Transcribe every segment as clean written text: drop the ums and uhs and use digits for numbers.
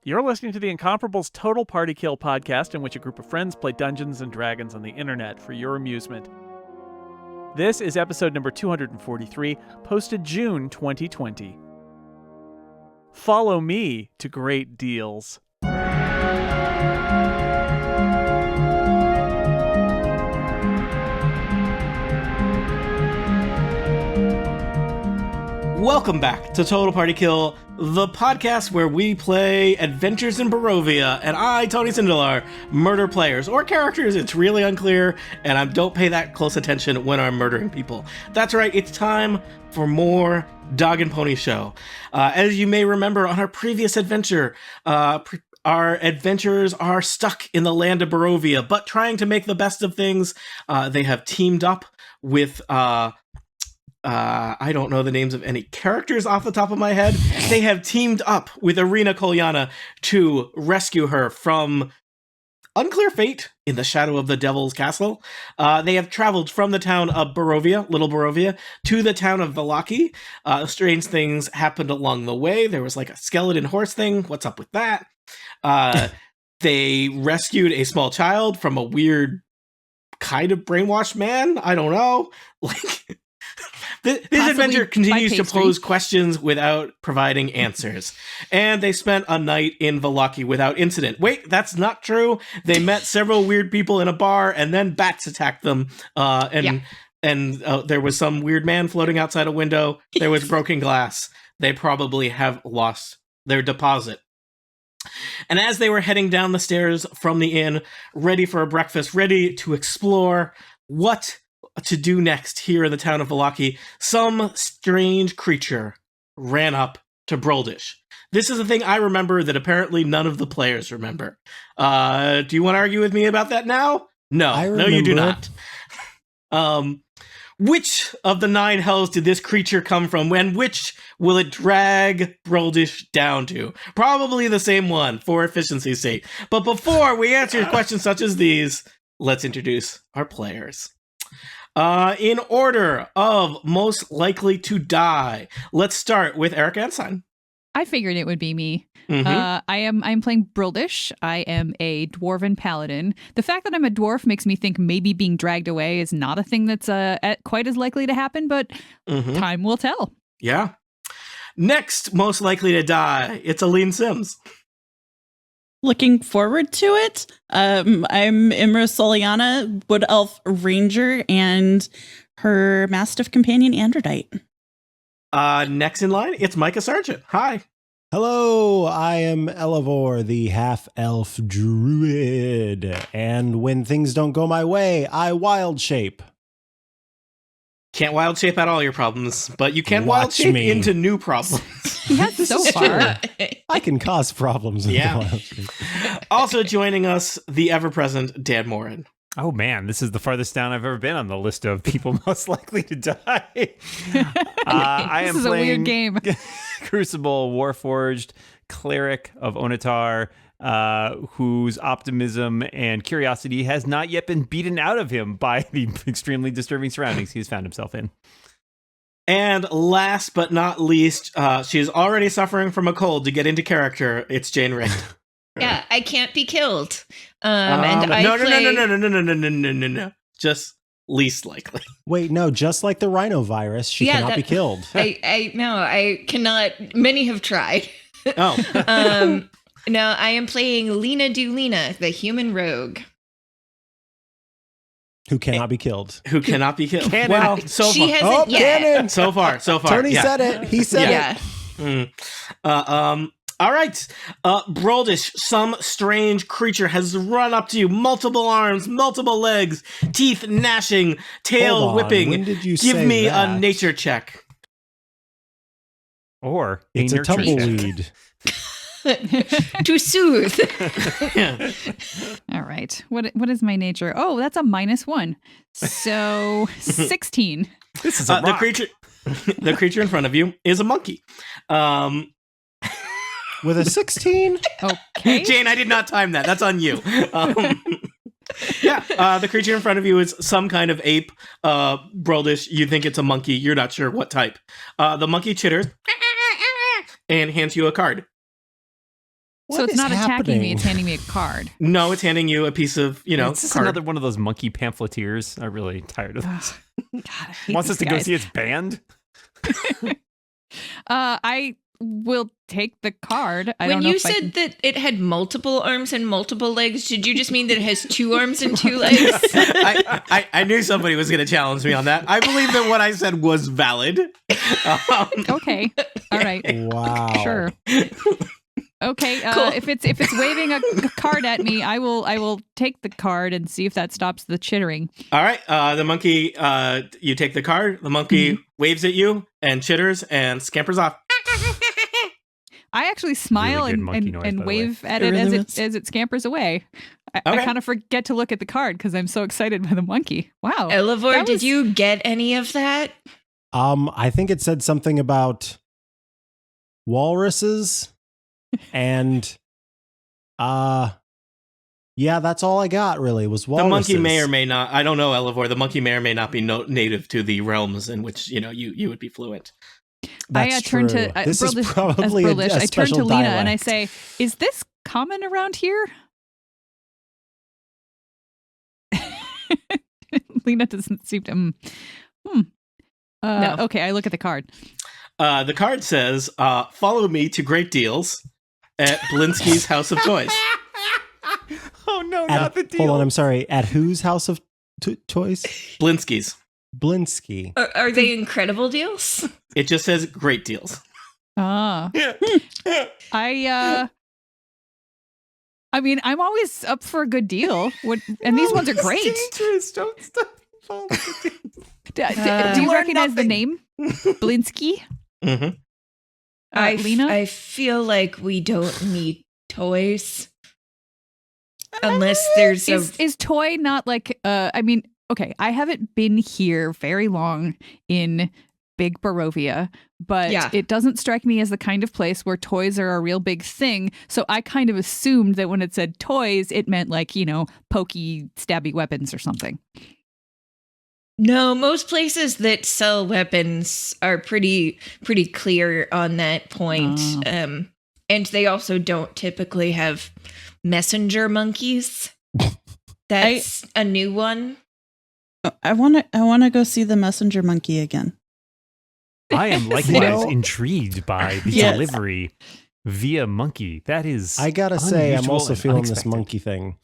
You're listening to the Incomparables Total Party Kill podcast, in which a group of friends play Dungeons and Dragons on the internet for your amusement. This is episode number 243, posted June 2020. Follow me to great deals. Welcome back to Total Party Kill, the podcast where we play Adventures in Barovia, and I, Tony Sindelar, murder players or characters. It's really unclear, and I don't pay that close attention when I'm murdering people. That's right, it's time for more Dog and Pony Show. As you may remember, on our previous adventure, our adventurers are stuck in the land of Barovia, but trying to make the best of things. They have teamed up with... I don't know the names of any characters off the top of my head. They have teamed up with Irina Kolyana to rescue her from unclear fate in the shadow of the Devil's Castle. They have traveled from the town of Barovia, Little Barovia, to the town of Vallaki. Strange things happened along the way. There was like a skeleton horse thing. What's up with that? They rescued a small child from a weird kind of brainwashed man. I don't know. This adventure continues to pose questions without providing answers. And they spent a night in Vallaki without incident. Wait, that's not true. They met several weird people in a bar, and then bats attacked them. And there was some weird man floating outside a window. There was broken glass. They probably have lost their deposit. And as they were heading down the stairs from the inn, ready for a breakfast, ready to explore what to do next here in the town of Vallaki, some strange creature ran up to Broldish. This is a thing I remember that apparently none of the players remember. Do you want to argue with me about that now? No, you do not. Which of the 9 hells did this creature come from, and which will it drag Broldish down to? Probably the same one, for efficiency's sake. But before we answer questions such as these, let's introduce our players. In order of most likely to die, let's start with Eric Ensign. I figured it would be me. Mm-hmm. I'm playing Broldish. I am a dwarven paladin. The fact that I'm a dwarf makes me think maybe being dragged away is not a thing that's quite as likely to happen, but time will tell. Yeah. Next, most likely to die, it's Aline Sims. Looking forward to it. I'm Imra Soliana, Wood Elf Ranger, and her Mastiff companion, Androdite. Next in line, it's Micah Sargent. Hi. Hello, I am Elevor, the half-elf druid. And when things don't go my way, I wild shape. Can't wild shape out all your problems, but you can wild shape into new problems. He has so far. I can cause problems. Yeah. Also joining us, the ever-present Dan Morin. Oh man, this is the farthest down I've ever been on the list of people most likely to die. I am this is playing a weird game. Crucible Warforged Cleric of Onatar, whose optimism and curiosity has not yet been beaten out of him by the extremely disturbing surroundings he's found himself in. And last but not least, she is already suffering from a cold to get into character. It's Jane Ray. Yeah, I can't be killed. No. Just least likely. Wait, no, just like the rhinovirus, she cannot be killed. I cannot. Many have tried. Oh. No, I am playing Lena Dulina, the human rogue. Who cannot be killed. Who cannot be killed. Cannon. Well, so She far. hasn't yet. Cannon! So far. Tony said it. He said it. All right. Broldish, some strange creature has run up to you. Multiple arms, multiple legs, teeth gnashing, tail whipping. When did you Give say me that? a nature check. Or It's a nurture check. tumbleweed. To soothe. All right. What is my nature? Oh, that's a -1. So 16. This is a the rock. the creature in front of you is a monkey. With a 16? Okay. Jane, I did not time that. That's on you. The creature in front of you is some kind of ape. Broldish, you think it's a monkey. You're not sure what type. The monkey chitters and hands you a card. So it's not attacking me, it's handing me a card. No, it's handing you a piece of, It's just card. another one of those monkey pamphleteers. I'm really tired of this. God, I hate Wants these us to go guys. see its band? I will take the card. I When don't know you if I said can... that it had multiple arms and multiple legs, did you just mean that it has 2 arms and 2 legs? I knew somebody was going to challenge me on that. I believe that what I said was valid. Okay. All right. Wow. Sure. Okay. Cool. If it's waving a card at me, I will take the card and see if that stops the chittering. All right. The monkey, you take the card. The monkey waves at you and chitters and scampers off. I actually smile Really good monkey noise, by and the way. wave at It it really as it scampers away. I Okay. kind of forget to look at the card because I'm so excited by the monkey. Wow. Elevor, That did was- you get any of that? I think it said something about walruses and yeah, that's all I got really was walruses. The monkey may or may not, I don't know, Elevor, the monkey may or may not be native to the realms in which, you would be fluent. That's I turn true. to This is Brilish- probably as a Brilish, I turn special to Lena dialect. and I say, "Is this common around here?" Lena doesn't seem to. No. Okay, I look at the card. The card says, follow me to great deals at Blinsky's House of Toys. Oh, no, At- not the deal. Hold on, I'm sorry. At whose house of toys? Blinsky's. Blinsky. Are they incredible deals? It just says great deals. Ah, I mean, I'm always up for a good deal. And these ones are great. Dangerous. Don't stop. Follow the deal. Do you learn recognize the nothing. name? Blinsky? Mm-hmm. Lena? I feel like we don't need toys. Unless there's a... Is toy not like I mean, okay, I haven't been here very long in Big Barovia, but Yeah. it doesn't strike me as the kind of place where toys are a real big thing. So I kind of assumed that when it said toys, it meant like, pokey, stabby weapons or something. No, most places that sell weapons are pretty clear on that point. Oh. And they also don't typically have messenger monkeys. That's a new one. I want to go see the messenger monkey again. I am likewise Well- intrigued by the Yes. delivery via monkey. That is I gotta say, I'm unusual also and feeling this unexpected. monkey thing.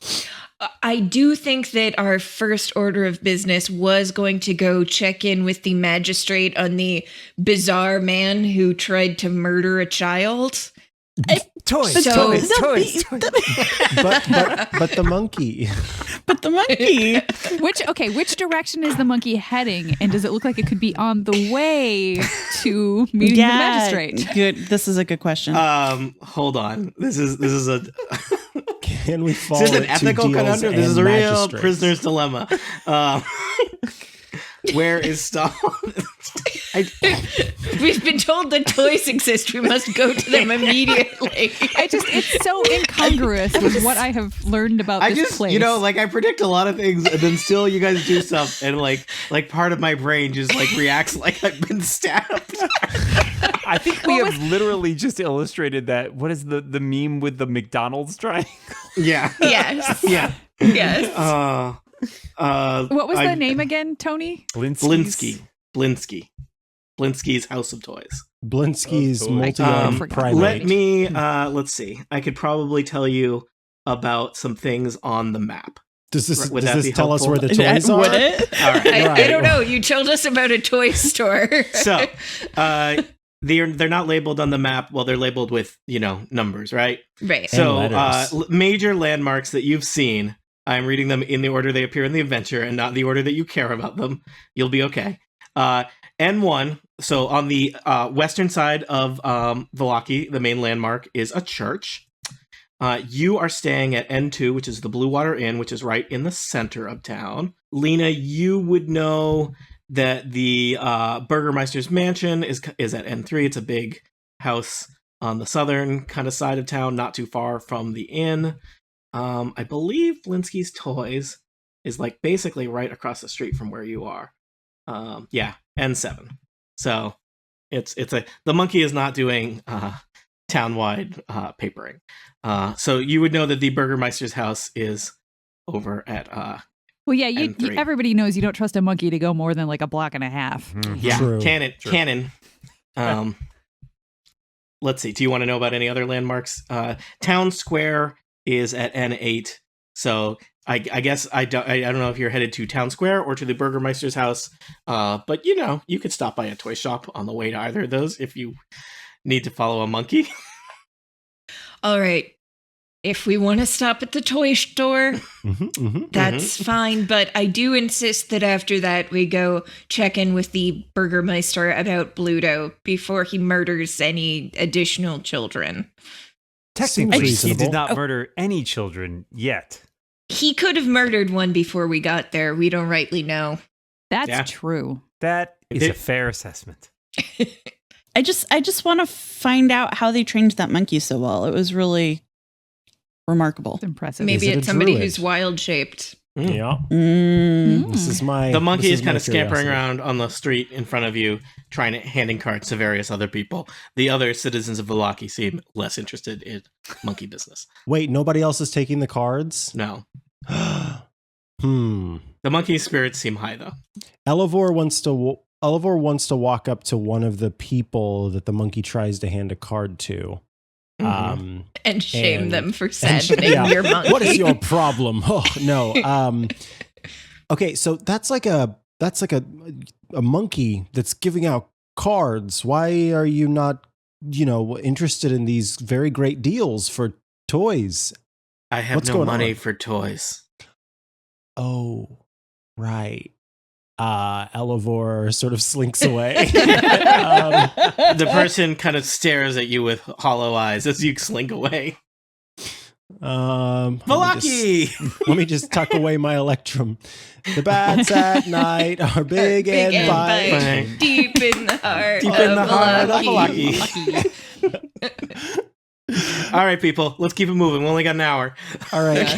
I do think that our first order of business was going to go check in with the magistrate on the bizarre man who tried to murder a child. Toys, So- toys, toys, toys. But the monkey. But the monkey. Which direction is the monkey heading? And does it look like it could be on the way to meeting the magistrate? Good. This is a good question. Hold on. This is a Can we fall is this an into ethical deals conundrum? This and is a real magistrates? prisoner's dilemma. Where is Stalin? We've been told that toys exist. We must go to them immediately. It's so incongruous with what I have learned about I this just, place. I predict a lot of things, and then still you guys do stuff, and like part of my brain just reacts like I've been stabbed. I think we have literally just illustrated that. What is the meme with the McDonald's triangle? Yeah. Yes. Yeah. Yes. What was the name again, Tony? Blinsky's. Blinsky's House of Toys. Blinsky's Oh, multi-armed forgot. primate. Let me let's see. I could probably tell you about some things on the map. Does this Would that be tell us helpful? where the toys are? Would it? All right. I Right. don't know. You told us about a toy store. So, they're not labeled on the map. Well, they're labeled with, numbers, right? Right. So, letters. major landmarks that you've seen, I'm reading them in the order they appear in the adventure and not the order that you care about them. You'll be okay. N1, so on the western side of Vallaki, the main landmark is a church. You are staying at N2, which is the Blue Water Inn, which is right in the center of town. Lena, you would know that the Burgermeister's Mansion is at N3. It's a big house on the southern kind of side of town, not too far from the inn. I believe Blinsky's Toys is basically right across the street from where you are. Yeah, N7. So the monkey is not doing townwide papering. So you would know that the Burgermeister's house is over at Well, yeah, N3. everybody knows you don't trust a monkey to go more than like a block and a half. Yeah, True. canon. Let's see. Do you want to know about any other landmarks? Town Square is at N8. So I guess I don't know if you're headed to Town Square or to the Burgermeister's house. But you could stop by a toy shop on the way to either of those if you need to follow a monkey. All right. If we want to stop at the toy store, that's fine. But I do insist that after that, we go check in with the Burgermeister about Bluto before he murders any additional children. Technically, Seems he did reasonable. not murder any children yet. He could have murdered one before we got there. We don't rightly know. That's Yeah. true. That is a fair assessment. I just want to find out how they trained that monkey so well. It was really remarkable. It's impressive. Maybe it a it's somebody druid? who's wild shaped. Yeah. Mm. This is my. The monkey this is kind my of scampering curiosity. around on the street in front of you, handing carts to various other people. The other citizens of Vallaki seem less interested in monkey business. Wait, nobody else is taking the cards? No. Hmm. The monkey spirits seem high, though. Elevor wants to walk up to one of the people that the monkey tries to hand a card to. Mhm. And shame And- them for and- saddening yeah. your monkey. What is your problem? Oh, no. Okay, so that's like a monkey that's giving out cards. Why are you not, interested in these very great deals for toys? I have What's no going money on? for toys. Oh, right. Elevor sort of slinks away. The person kind of stares at you with hollow eyes as you slink away. Vallaki! Let me just tuck away my electrum. The bats at night are big, Big and bite. bite. Deep in the heart Deep of in the heart of Vallaki. All right, people, let's keep it moving. We only got an hour. All right,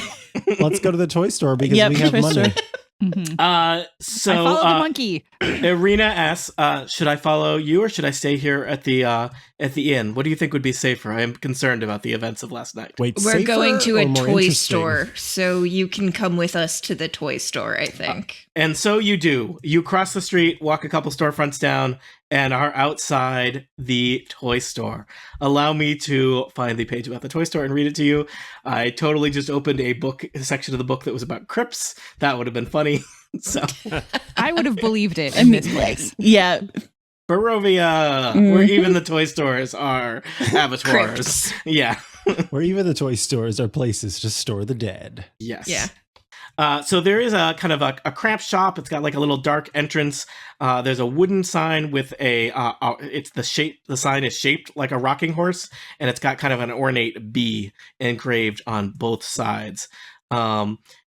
let's go to the toy store because Yep, we have toy money. store. Mhm. So I follow the monkey. Irina asks, should I follow you or should I stay here at the inn? What do you think would be safer? I am concerned about the events of last night. Wait, We're safer going to or a more toy interesting? store, so you can come with us to the toy store, I think. And so you do. You cross the street, walk a couple storefronts down, and are outside the toy store. Allow me to find the page about the toy store and read it to you. I totally just opened a section of the book that was about crypts. That would have been funny. So, I would have believed it in this place. Yeah. Barovia, where even the toy stores are abattoirs. Crypts. Yeah. Where even the toy stores are places to store the dead. Yes. Yeah. So there is a kind of a craft shop. It's got like a little dark entrance. There's a wooden sign with the sign is shaped like a rocking horse, and it's got kind of an ornate bee engraved on both sides.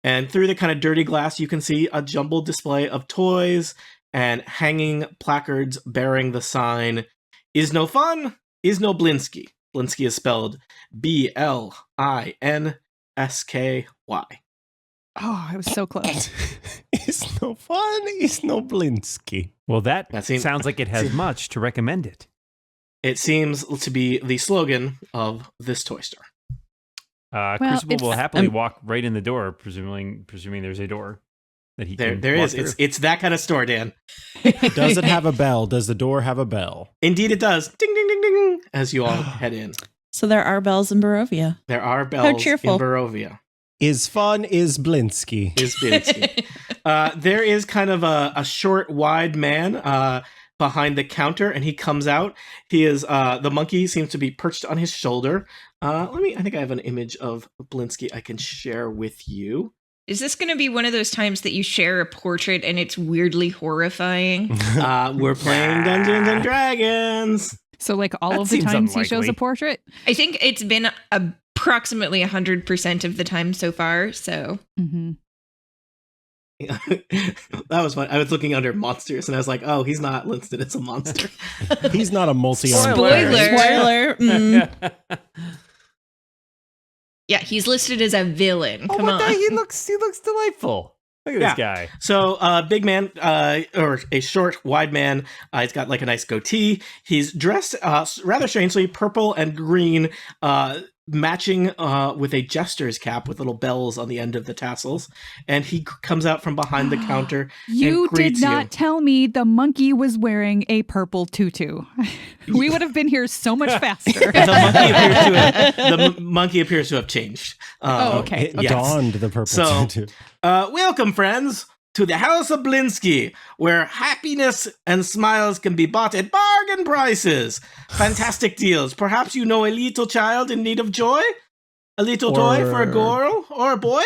And through the kind of dirty glass, you can see a jumbled display of toys and hanging placards bearing the sign, "Is no fun, is no Blinsky." Blinsky is spelled Blinsky. Oh, I was so close. It's no fun. It's no Blinsky. Well, that That seems- sounds like it has much to recommend it. It seems to be the slogan of this toy store. Crucible will it's- happily walk right in the door, presuming there's a door that he can There walk is. through. It's that kind of store, Dan. Does it have a bell? Does the door have a bell? Indeed, it does. Ding, ding, ding, ding. As you all head in, So there are bells in Barovia. there are bells in cheerful. Barovia. Is fun is Blinsky. Is Binsky. There is kind of a short, wide man behind the counter, and he comes out. He is the monkey seems to be perched on his shoulder. I think I have an image of Blinsky I can share with you. Is this going to be one of those times that you share a portrait and it's weirdly horrifying? We're playing Dungeons and Dragons. So, like all That of the seems times he shows unlikely. a portrait. I think it's been approximately 100% of the time so far, so... Mm-hmm. That was fun. I was looking under monsters, and I was like, "Oh, he's not listed as a monster." He's not a multi-armed Spoiler. player. Spoiler. Yeah, he's listed as a villain. Come on. He looks delightful. Look at this guy. So, big man, or a short, wide man. He's got like a nice goatee. He's dressed rather strangely, purple and green, matching with a jester's cap with little bells on the end of the tassels. And he comes out from behind the counter. You and greets did not you. tell me the monkey was wearing a purple tutu. We would have been here so much faster. The monkey appears to have changed. Okay. It dawned the purple tutu. Welcome, friends, to the House of Blinsky, where happiness and smiles can be bought at bargain prices. Fantastic deals. Perhaps you know a little child in need of joy? A little toy for a girl or a boy?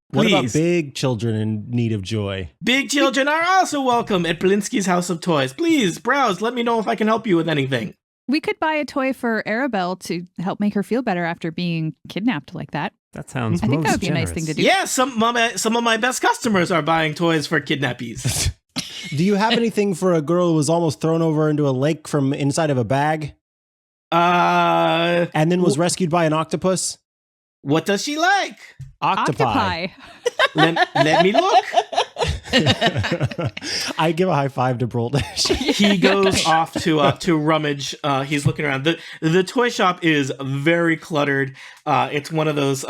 What about Please. big children in need of joy? Big children are also welcome at Blinsky's House of Toys. Please browse. Let me know if I can help you with anything. We could buy a toy for Arabelle to help make her feel better after being kidnapped like that. That sounds I think that most would be a nice thing to do. Yeah, some of my best customers are buying toys for kidnappies. Do you have anything for a girl who was almost thrown over into a lake from inside of a bag and then was rescued by an octopus? What does she like? Octopi. Let me look. I give a high five to Broldish. He goes off to rummage. He's looking around. The toy shop is very cluttered. It's one of those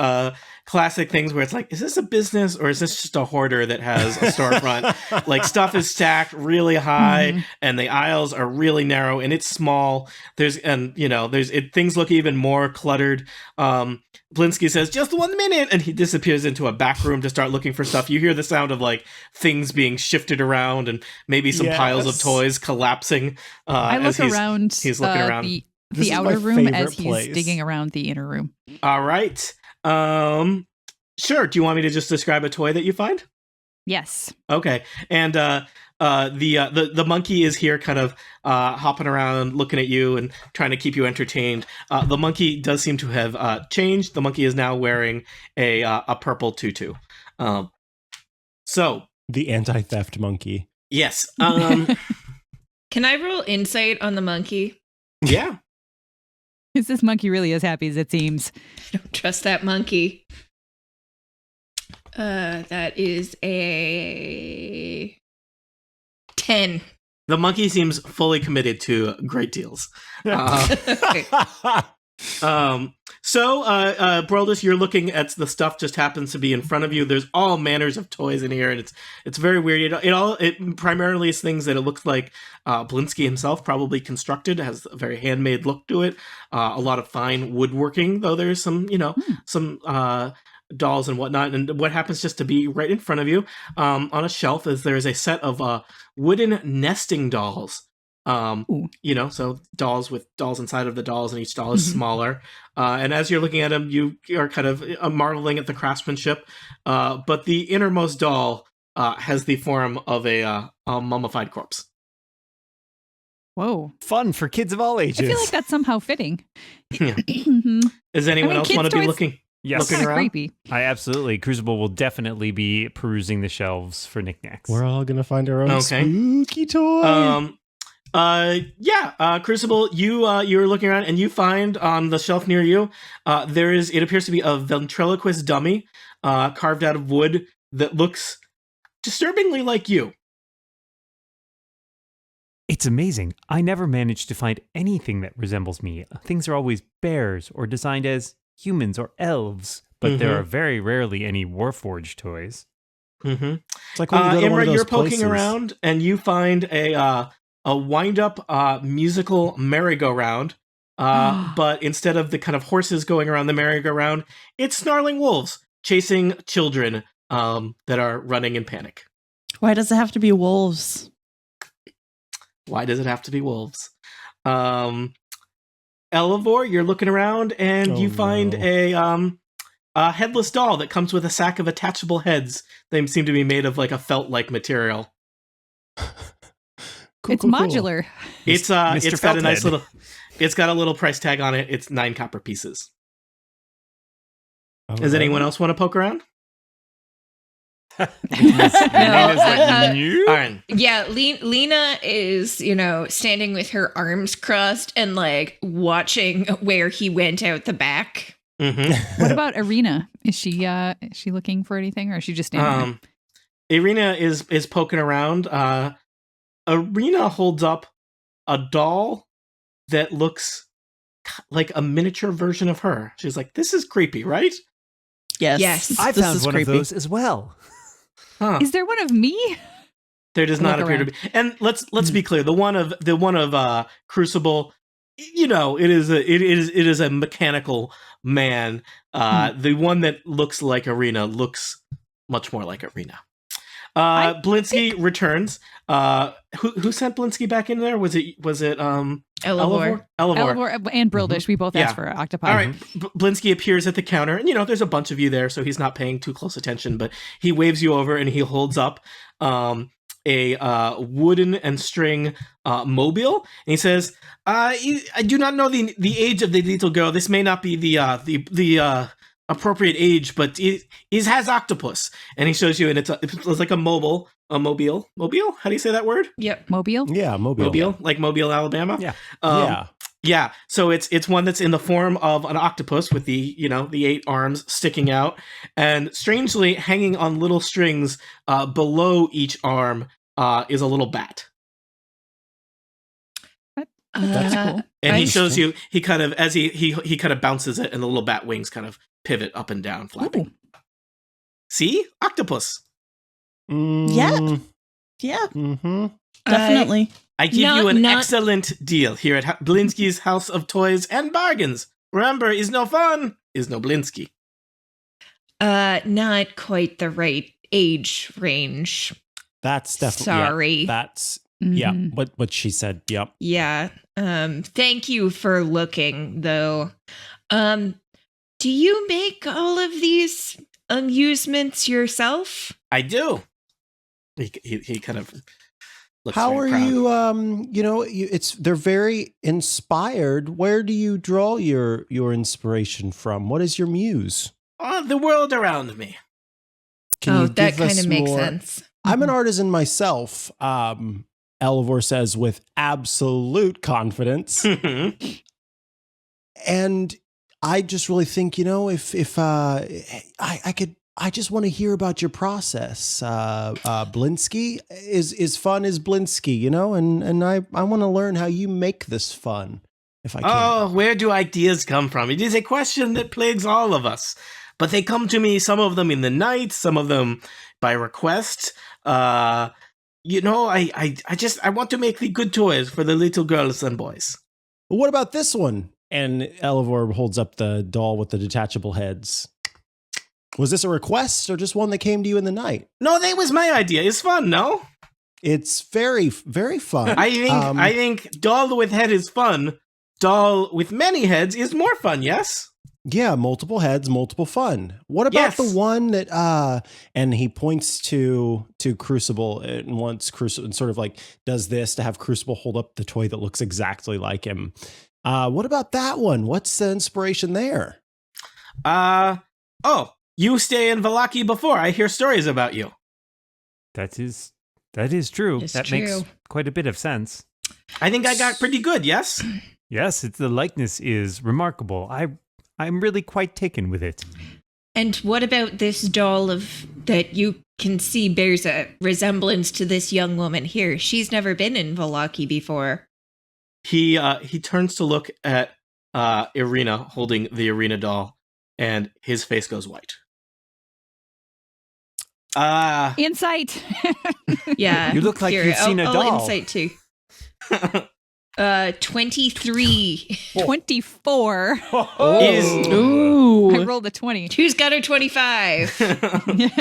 classic things where it's like, is this a business or is this just a hoarder that has a storefront? Like, stuff is stacked really high and the aisles are really narrow and it's small. Things look even more cluttered. Blinsky says, just 1 minute, and he disappears into a back room to start looking for stuff. You hear the sound of like things being shifted around and maybe some piles of toys collapsing. I look around. He's looking around. The outer my room as favorite he's place. digging around the inner room. All right. Sure. Do you want me to just describe a toy that you find? Yes. Okay. And the monkey is here kind of hopping around, looking at you and trying to keep you entertained. The monkey does seem to have changed. The monkey is now wearing a purple tutu. So The anti-theft monkey. yes. Can I roll insight on the monkey? Yeah. This monkey really as happy as it seems. I don't trust that monkey. That is a 10. The monkey seems fully committed to great deals. Okay. Broldish, you're looking at the stuff just happens to be in front of you. There's all manners of toys in here, and it's very weird. It primarily is things that it looks like Blinsky himself probably constructed. It has a very handmade look to it. A lot of fine woodworking, though there's some dolls and whatnot. And what happens just to be right in front of you on a shelf is there's a set of wooden nesting dolls. So dolls with dolls inside of the dolls, and each doll is smaller. And as you're looking at them, you are kind of marveling at the craftsmanship. But the innermost doll has the form of a mummified corpse. Whoa. Fun for kids of all ages. I feel like that's somehow fitting. Yeah. Mhm. Does anyone else kids' want to be toys- looking? Yes. Looking Kind of around? creepy. I absolutely. Crucible will definitely be perusing the shelves for knickknacks. We're all gonna find our own Okay. spooky toy. Crucible, you're looking around and you find on the shelf near you, it appears to be a ventriloquist dummy, carved out of wood that looks disturbingly like you. It's amazing. I never managed to find anything that resembles me. Things are always bears or designed as humans or elves, but there are very rarely any Warforged toys. Mm-hmm. It's like when you go to one Imra, of those you're poking places. around and you find a wind-up musical merry-go-round, but instead of the kind of horses going around the merry-go-round, it's snarling wolves chasing children that are running in panic. Why does it have to be wolves? Why does it have to be wolves? Elevor, you're looking around and you find a headless doll that comes with a sack of attachable heads. They seem to be made of like a felt-like material. It's modular. It's Mr. got a nice Felthead. it's got a little price tag on it. It's 9 copper pieces. Oh, Does anyone else want to poke around? Aaron. Yeah, Lena is, standing with her arms crossed and like watching where he went out the back. Mm-hmm. What about Arena? Is she looking for anything, or is she just standing there? Irina is poking around. Irina holds up a doll that looks like a miniature version of her. She's like, "This is creepy, right?" Yes. I This found is one creepy. of those as well. Huh. Is there one of me? There does not Look appear to be. And let's be clear. The one of Crucible, you know, it is a mechanical man. The one that looks like Irina looks much more like Irina. Blinsky returns. Who sent Blinsky back in there? Was it Elevor. Elevor and Brildish. We both asked for octopi. All right. Blinsky appears at the counter, and there's a bunch of you there, so he's not paying too close attention. But he waves you over, and he holds up a wooden and string mobile, and he says, "I do not know the age of the little girl. This may not be the appropriate age, but it has octopus." And he shows you, and it's like a mobile. How do you say that word? Yep. Mobile? Yeah, Mobile. Mobile, like Mobile, Alabama. Yeah. Yeah. Yeah, so it's one that's in the form of an octopus with the 8 arms sticking out, and strangely hanging on little strings below each arm is a little bat. That's cool. And he I- shows you, he kind of, as he kind of bounces it, and the little bat wings kind of pivot up and down, flapping. Ooh. See? Octopus. Yeah. Yeah, Mm-hmm. definitely. I give you an excellent deal here at Blinsky's House of Toys and Bargains. Remember, is no fun, is no Blinsky. Not quite the right age range. That's definitely. Sorry. Yeah, that's yeah. Mhm. What she said. Yep. Yeah. Thank you for looking, though. Do you make all of these amusements yourself? I do. He kind of looks How very are proud. you? They're very inspired. Where do you draw your inspiration from? What is your muse? The world around me. Can you that give us kind of makes more- sense. I'm an artisan myself. Elevor says with absolute confidence, and I just really think if I could. I just want to hear about your process. Blinsky is fun as Blinsky, and I want to learn how you make this fun, if I can. Oh, where do ideas come from? It is a question that plagues all of us. But they come to me, some of them in the night, some of them by request. I want to make the good toys for the little girls and boys. What about this one? And Elevor holds up the doll with the detachable heads. Was this a request or just one that came to you in the night? No, that was my idea. It's fun, no? It's very, very fun. I think doll with head is fun. Doll with many heads is more fun, yes? Yeah, multiple heads, multiple fun. What about the one that and he points to Crucible and wants Crucible and sort of like does this to have Crucible hold up the toy that looks exactly like him. What about that one? What's the inspiration there? You stay in Vallaki before. I hear stories about you. That is true. It's That true. makes quite a bit of sense. I think I got pretty good, yes? Yes, the likeness is remarkable. I'm really quite taken with it. And what about this doll that you can see bears a resemblance to this young woman here? She's never been in Vallaki before. He turns to look at Irina holding the Irina doll, and his face goes white. Insight. Yeah. You look like Here, you've seen a I'll doll. insight too. 23. 24. Ooh. I rolled a 20. Who's got her 25?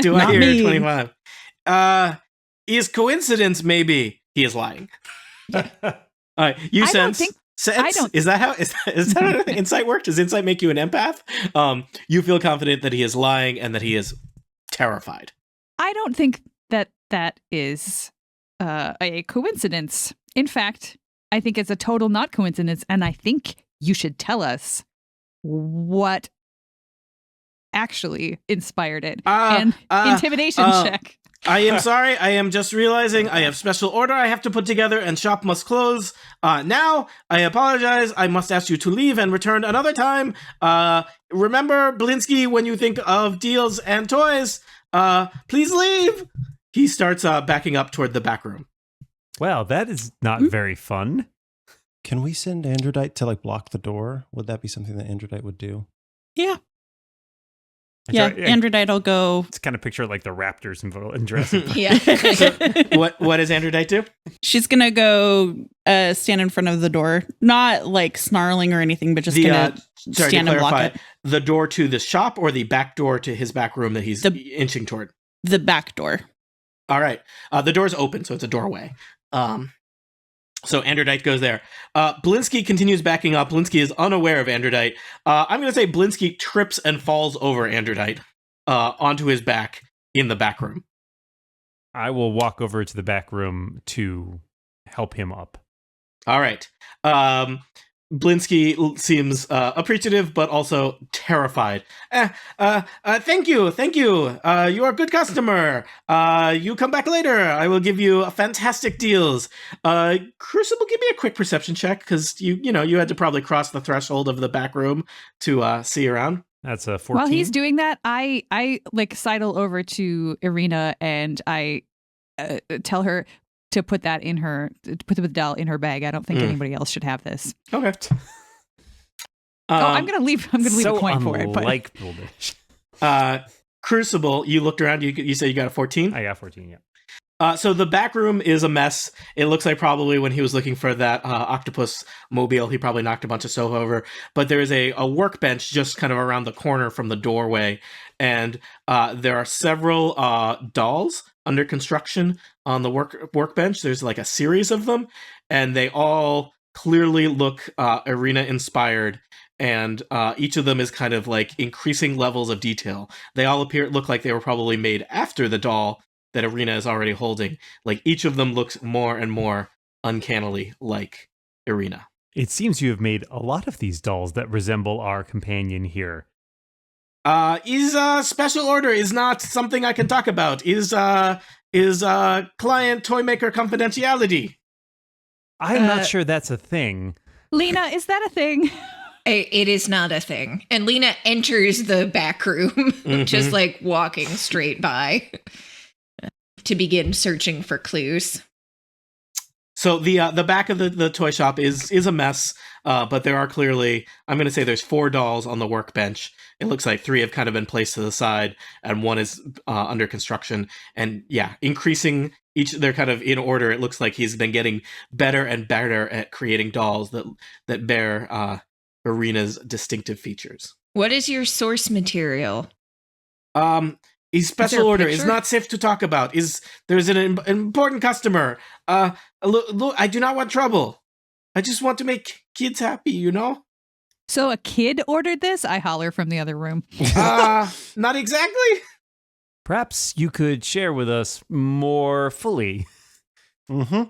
Do I Not hear me. 25? Is coincidence maybe he is lying? All right, you I don't sense. think- sense? I don't- Is that how insight work? Does insight make you an empath? You feel confident that he is lying and that he is terrified. I don't think that is a coincidence. In fact, I think it's a total not coincidence, and I think you should tell us what actually inspired it. And intimidation check. I am sorry. I am just realizing I have special order I have to put together, and shop must close now. I apologize. I must ask you to leave and return another time. Remember, Blinsky, when you think of deals and toys, please leave. He starts backing up toward the back room. Well, that is not very fun. Can we send Androdite to like block the door? Would that be something that Androdite would do? Yeah. I Yeah, try- Androdite will go. It's kind of picture like the Raptors in Jurassic Park. Yeah. What does Androdite do? She's going to go stand in front of the door. Not like snarling or anything, but just going to stand and block it. The door to the shop or the back door to his back room that he's inching toward? The back door. All right. The door's open, so it's a doorway. So Androdite goes there. Blinsky continues backing up. Blinsky is unaware of Androdite. I'm going to say Blinsky trips and falls over Androdite onto his back in the back room. I will walk over to the back room to help him up. All right. Blinsky seems appreciative, but also terrified. Thank you. You are a good customer. You come back later. I will give you fantastic deals. Crucible, give me a quick perception check, because you had to probably cross the threshold of the back room to see around. That's a 14. While he's doing that, I like sidle over to Irina and I tell her to put the doll in her bag. I don't think anybody else should have this. Okay. I'm gonna leave so a point for it. But unlikable. Crucible, you looked around. You said you got a 14. I got 14. Yeah. So the back room is a mess. It looks like probably when he was looking for that octopus mobile, he probably knocked a bunch of stuff over. But there is a workbench just kind of around the corner from the doorway. And there are several dolls under construction on the workbench. There's like a series of them. And they all clearly look Irina inspired. And each of them is kind of like increasing levels of detail. They all look like they were probably made after the doll that Irina is already holding. Like each of them looks more and more uncannily like Irina. It seems you have made a lot of these dolls that resemble our companion here. Is special order is not something I can talk about. Is client toy maker confidentiality. I'm not sure that's a thing. Lena, is that a thing? It is not a thing. And Lena enters the back room, just like walking straight by to begin searching for clues. So the back of the toy shop is a mess, but there are clearly, I'm going to say there's 4 dolls on the workbench. It looks like 3 have kind of been placed to the side, and 1 is under construction. And yeah, increasing each, they're kind of in order. It looks like he's been getting better and better at creating dolls that bear Irina's distinctive features. What is your source material? His special order is not safe to talk about. There's an important customer. Look, I do not want trouble. I just want to make kids happy, you know? So a kid ordered this? I holler from the other room. Not exactly. Perhaps you could share with us more fully. Do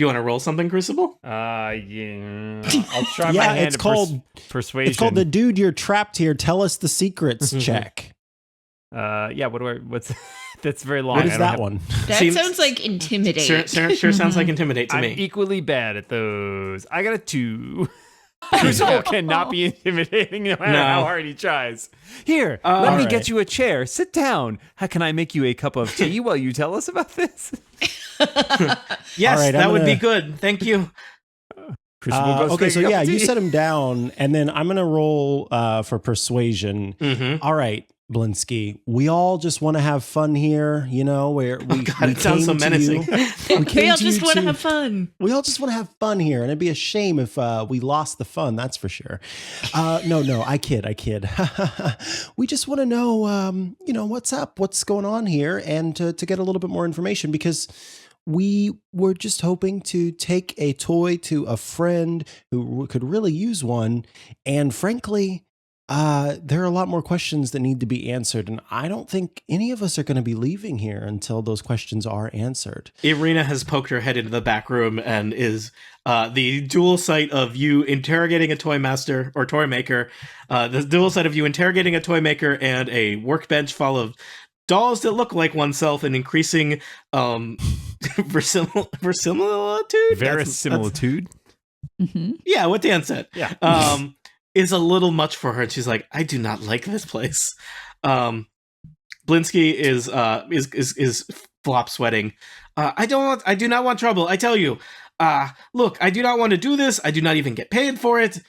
you want to roll something, Crucible? Yeah. I'll try my hand it's at called persuasion. It's called the dude you're trapped here. Tell us the secrets check. Yeah, what's that's very long. What is that one? That sounds like intimidate. Sure sounds like intimidate to I'm me. equally bad at those. I got a 2. Crucible cannot be intimidating no matter how hard he tries. Here, let me get you a chair. Sit down. How can I make you a cup of tea while you tell us about this? Yes, right, that would be good. Thank you. Crucible goes Okay, straight so to yeah, cup of you tea. set him down, and then I'm gonna roll for persuasion. All right, Blinsky, we all just want to have fun here, you know. Where we it sounds so menacing. We all just want to have fun. We all just want to have fun here, and it'd be a shame if we lost the fun. That's for sure. No, I kid. We just want to know, what's up, what's going on here, and to get a little bit more information, because we were just hoping to take a toy to a friend who could really use one, and frankly, there are a lot more questions that need to be answered, and I don't think any of us are going to be leaving here until those questions are answered. Irina has poked her head into the back room and is the dual sight of you interrogating a toy master or toy maker, the dual sight of you interrogating a toy maker and a workbench full of dolls that look like oneself and increasing verisimilitude? Verisimilitude? Yeah, what Dan said. Yeah. Is a little much for her. And she's like, I do not like this place. Blinsky is flop sweating. I do not want trouble. I tell you. Look, I do not want to do this. I do not even get paid for it.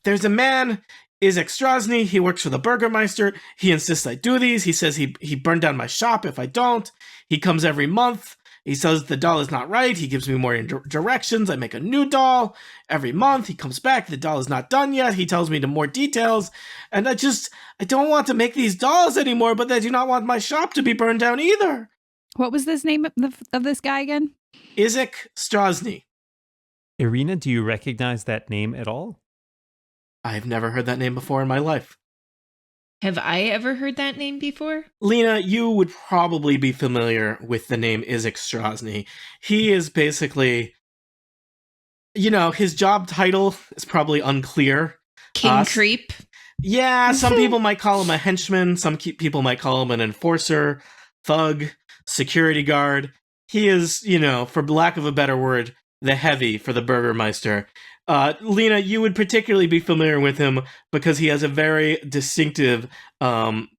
There's a man, Izek Strozny. He works for the Burgermeister. He insists I do these. He says he burned down my shop if I don't. He comes every month. He says the doll is not right. He gives me more directions. I make a new doll every month. He comes back. The doll is not done yet. He tells me the more details. And I don't want to make these dolls anymore, but I do not want my shop to be burned down either. What was this name of this guy again? Izek Strozny. Irina, do you recognize that name at all? I've never heard that name before in my life. Have I ever heard that name before? Lena, you would probably be familiar with the name Izek Strozny. He is basically, his job title is probably unclear. King Creep? Yeah, some people might call him a henchman. Some people might call him an enforcer, thug, security guard. He is, for lack of a better word, the heavy for the Burgermeister. Lena, you would particularly be familiar with him because he has a very distinctive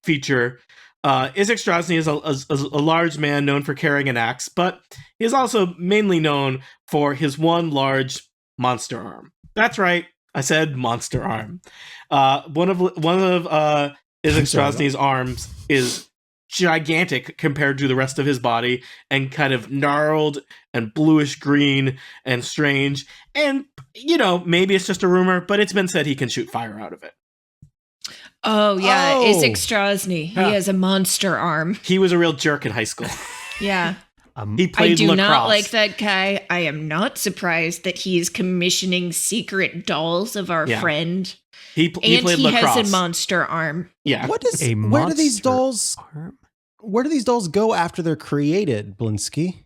feature. Izek Strozny is a large man known for carrying an axe, but he is also mainly known for his one large monster arm. That's right, I said monster arm. One of Izek Strozny's arms is gigantic compared to the rest of his body and kind of gnarled and bluish green and strange. And, maybe it's just a rumor, but it's been said he can shoot fire out of it. Oh, yeah. Izek Strozny. He has a monster arm. He was a real jerk in high school. Yeah. He played I do lacrosse. not like that guy. I am not surprised that he's commissioning secret dolls of our friend. He played lacrosse. Has a monster arm. Yeah. Where do these dolls go after they're created, Blinsky?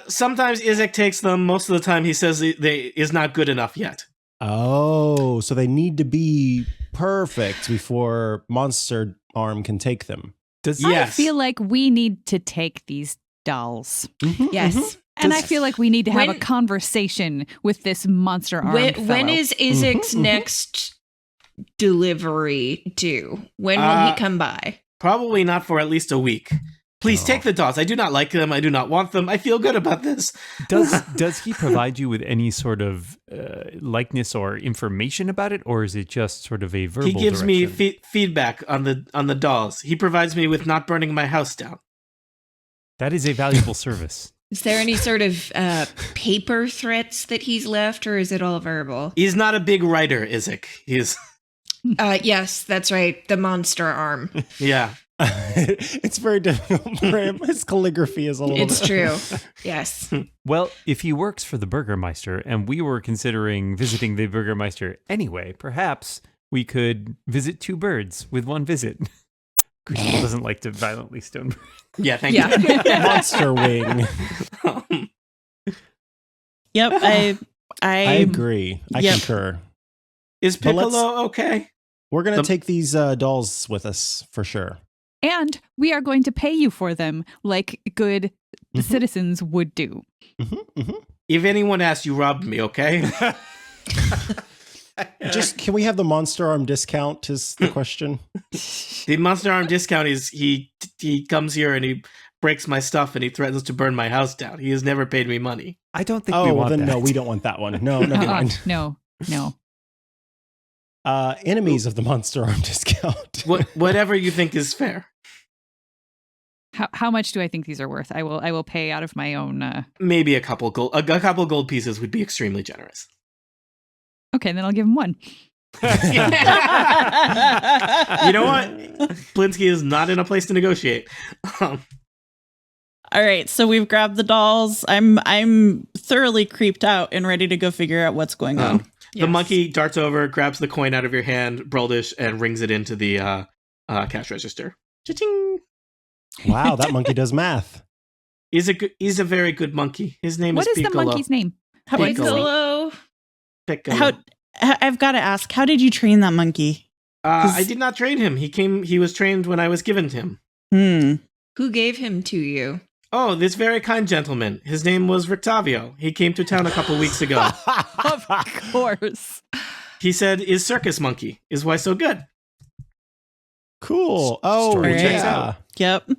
Sometimes Izek takes them. Most of the time he says they is not good enough yet. Oh, so they need to be perfect before Monster Arm can take them. I feel like we need to take these dolls. Mm-hmm, yes. Mm-hmm. And I feel like we need to have a conversation with this monster arm When is Izek's next delivery due? When will he come by? Probably not for at least a week. Please take the dolls. I do not like them. I do not want them. I feel good about this. Does he provide you with any sort of likeness or information about it, or is it just sort of a verbal? He gives direction? me feedback on the dolls. He provides me with not burning my house down. That is a valuable service. Is there any sort of paper threats that he's left, or is it all verbal? He's not a big writer, Izek. He's yes, that's right. The monster arm. Yeah. It's very difficult for him. His calligraphy is a little It's true. Yes. Well, if he works for the Burgermeister and we were considering visiting the Burgermeister anyway, perhaps we could visit two birds with one visit. Crucible doesn't like to violently stone. Yeah, thank you. Monster wing. Yep, I agree. I concur. Is Piccolo okay? We're going to take these dolls with us for sure. And we are going to pay you for them like good citizens would do. If anyone asks, you robbed me, okay? Just, can we have the Monster Arm discount is the question. The Monster Arm discount is he comes here and he breaks my stuff and he threatens to burn my house down. He has never paid me money. I don't think we want that. No, we don't want that one. No, never mind. No. Enemies of the Monster Arm discount. Whatever you think is fair. How much do I think these are worth? I will pay out of my own. Maybe a couple gold pieces would be extremely generous. Okay, then I'll give him one. You know what? Blinsky is not in a place to negotiate. All right, so we've grabbed the dolls. I'm thoroughly creeped out and ready to go figure out what's going on. The monkey darts over, grabs the coin out of your hand, Broldish, and rings it into the cash register. Cha-ching! Wow, that monkey does math. He's a very good monkey. His name is Piccolo. What is the monkey's name? Piccolo. I've got to ask, how did you train that monkey? I did not train him. He was trained when I was given to him. Who gave him to you? Oh, this very kind gentleman. His name was Rictavio. He came to town a couple weeks ago. Of course. He said, "Is circus monkey? Is why so good?" Cool. Oh, Story checks yeah. Yep.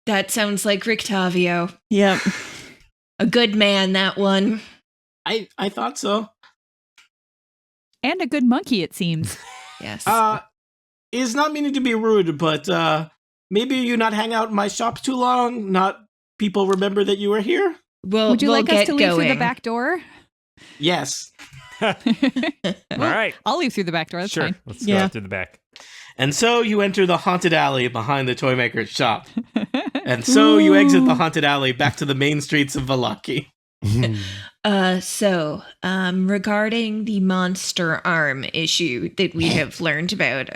That sounds like Rictavio. Yep. A good man, that one. I thought so. And a good monkey, it seems. Yes. Is not meaning to be rude, but maybe you not hang out in my shop too long. Not people remember that you were here. Would you we'll like us get to leave going. through the back door? Yes. All right. I'll leave through the back door. That's Sure. fine. Let's go Yeah. out through the back. And so you enter the haunted alley behind the toy maker's shop. And so you exit the haunted alley back to the main streets of Vallaki. Regarding the monster arm issue that we have learned about,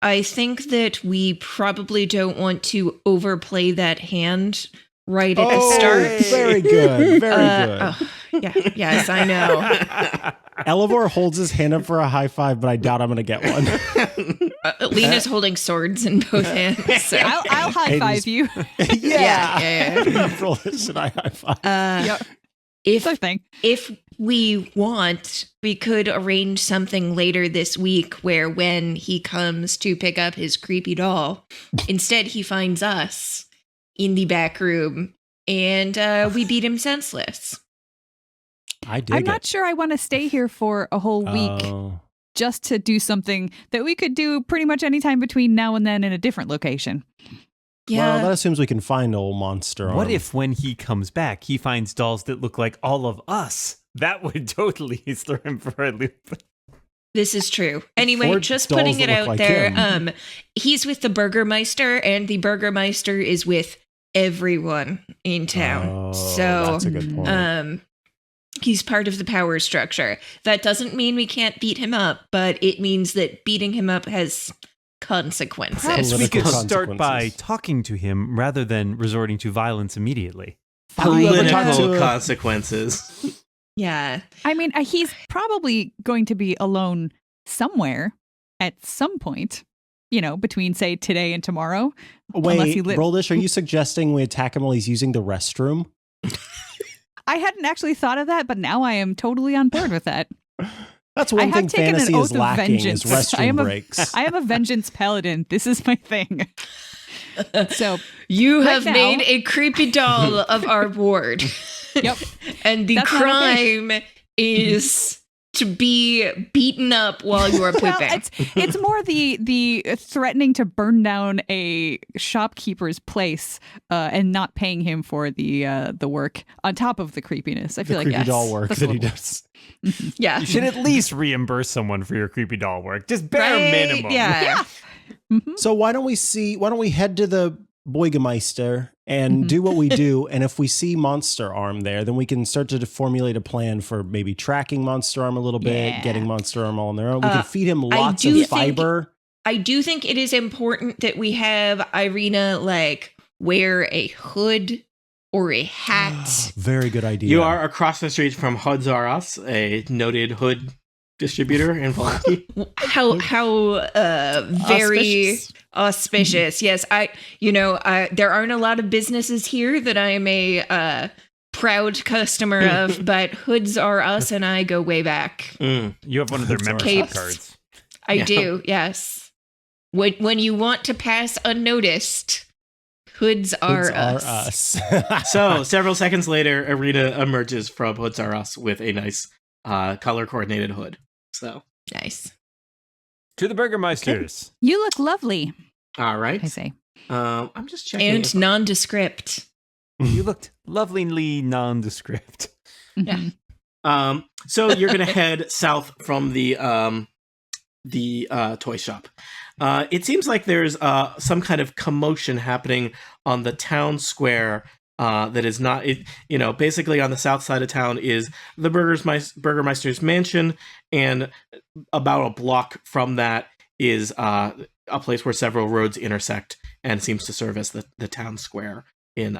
I think that we probably don't want to overplay that hand right at the start. Very good. Very good. Yes, I know. Elevor holds his hand up for a high five, but I doubt I'm going to get one. Lena's holding swords in both hands. So. I'll high five you. Yeah. Roll this and I high five. Yep. If Sure thing. If we want, we could arrange something later this week where when he comes to pick up his creepy doll, instead he finds us in the back room and we beat him senseless. I dig I'm not sure I want to stay here for a whole week Oh. just to do something that we could do pretty much anytime between now and then in a different location. Yeah. Well, that assumes we can find old monster. What arm. if when he comes back, he finds dolls that look like all of us? That would totally throw him for a loop. This is true. Anyway, Or just dolls putting that it look out like there. him. He's with the Burgermeister, and the Burgermeister is with everyone in town. Oh, so that's a good point. he's part of the power structure. That doesn't mean we can't beat him up, but it means that beating him up has consequences. Perhaps we Political could start by consequences. talking to him rather than resorting to violence immediately. Political consequences. Yeah. I mean, he's probably going to be alone somewhere at some point, between, say, today and tomorrow. Unless he Wait, Roldish, are you suggesting we attack him while he's using the restroom? I hadn't actually thought of that, but now I am totally on board with that. That's I one have thing taken an fantasy oath is of lacking is vengeance. restroom breaks. I am a vengeance paladin. This is my thing. So You Right have now- made a creepy doll of our ward. Yep. And the That's not okay. crime is to be beaten up while you are well, pooping. it's more the threatening to burn down a shopkeeper's place and not paying him for the work on top of the creepiness. I The feel like creepy yes, doll work that's that a he little- does. Yeah. You should at least reimburse someone for your creepy doll work. Just bare Right? minimum. Yeah. So why don't we head to the Boigemeister and do what we do, and if we see Monster Arm there, then we can start to formulate a plan for maybe tracking Monster Arm a little bit, Yeah. getting Monster Arm all on their own. We can feed him I lots do of fiber. I do think it is important that we have Irina wear a hood or a hat. Very good idea. You are across the street from Hoods R Us, a noted hood distributor in Vallaki. How very auspicious. Yes, there aren't a lot of businesses here that I am a proud customer of, but Hoods Are Us and I go way back. You have one of their membership Capes. cards. I Yeah. do, yes. When you want to pass unnoticed, Hoods Are Us. So, several seconds later, Arena emerges from Hoods R Us with a nice color coordinated hood. So, Nice. To the Burgermeisters. You look lovely, all right. I say. I'm just checking. And if- nondescript. You looked lovingly nondescript. Yeah. So you're gonna head south from the toy shop. It seems like there's some kind of commotion happening on the town square. That is not it. Basically on the south side of town is the Burgermeister's mansion, and about a block from that is a place where several roads intersect, and seems to serve as the town square in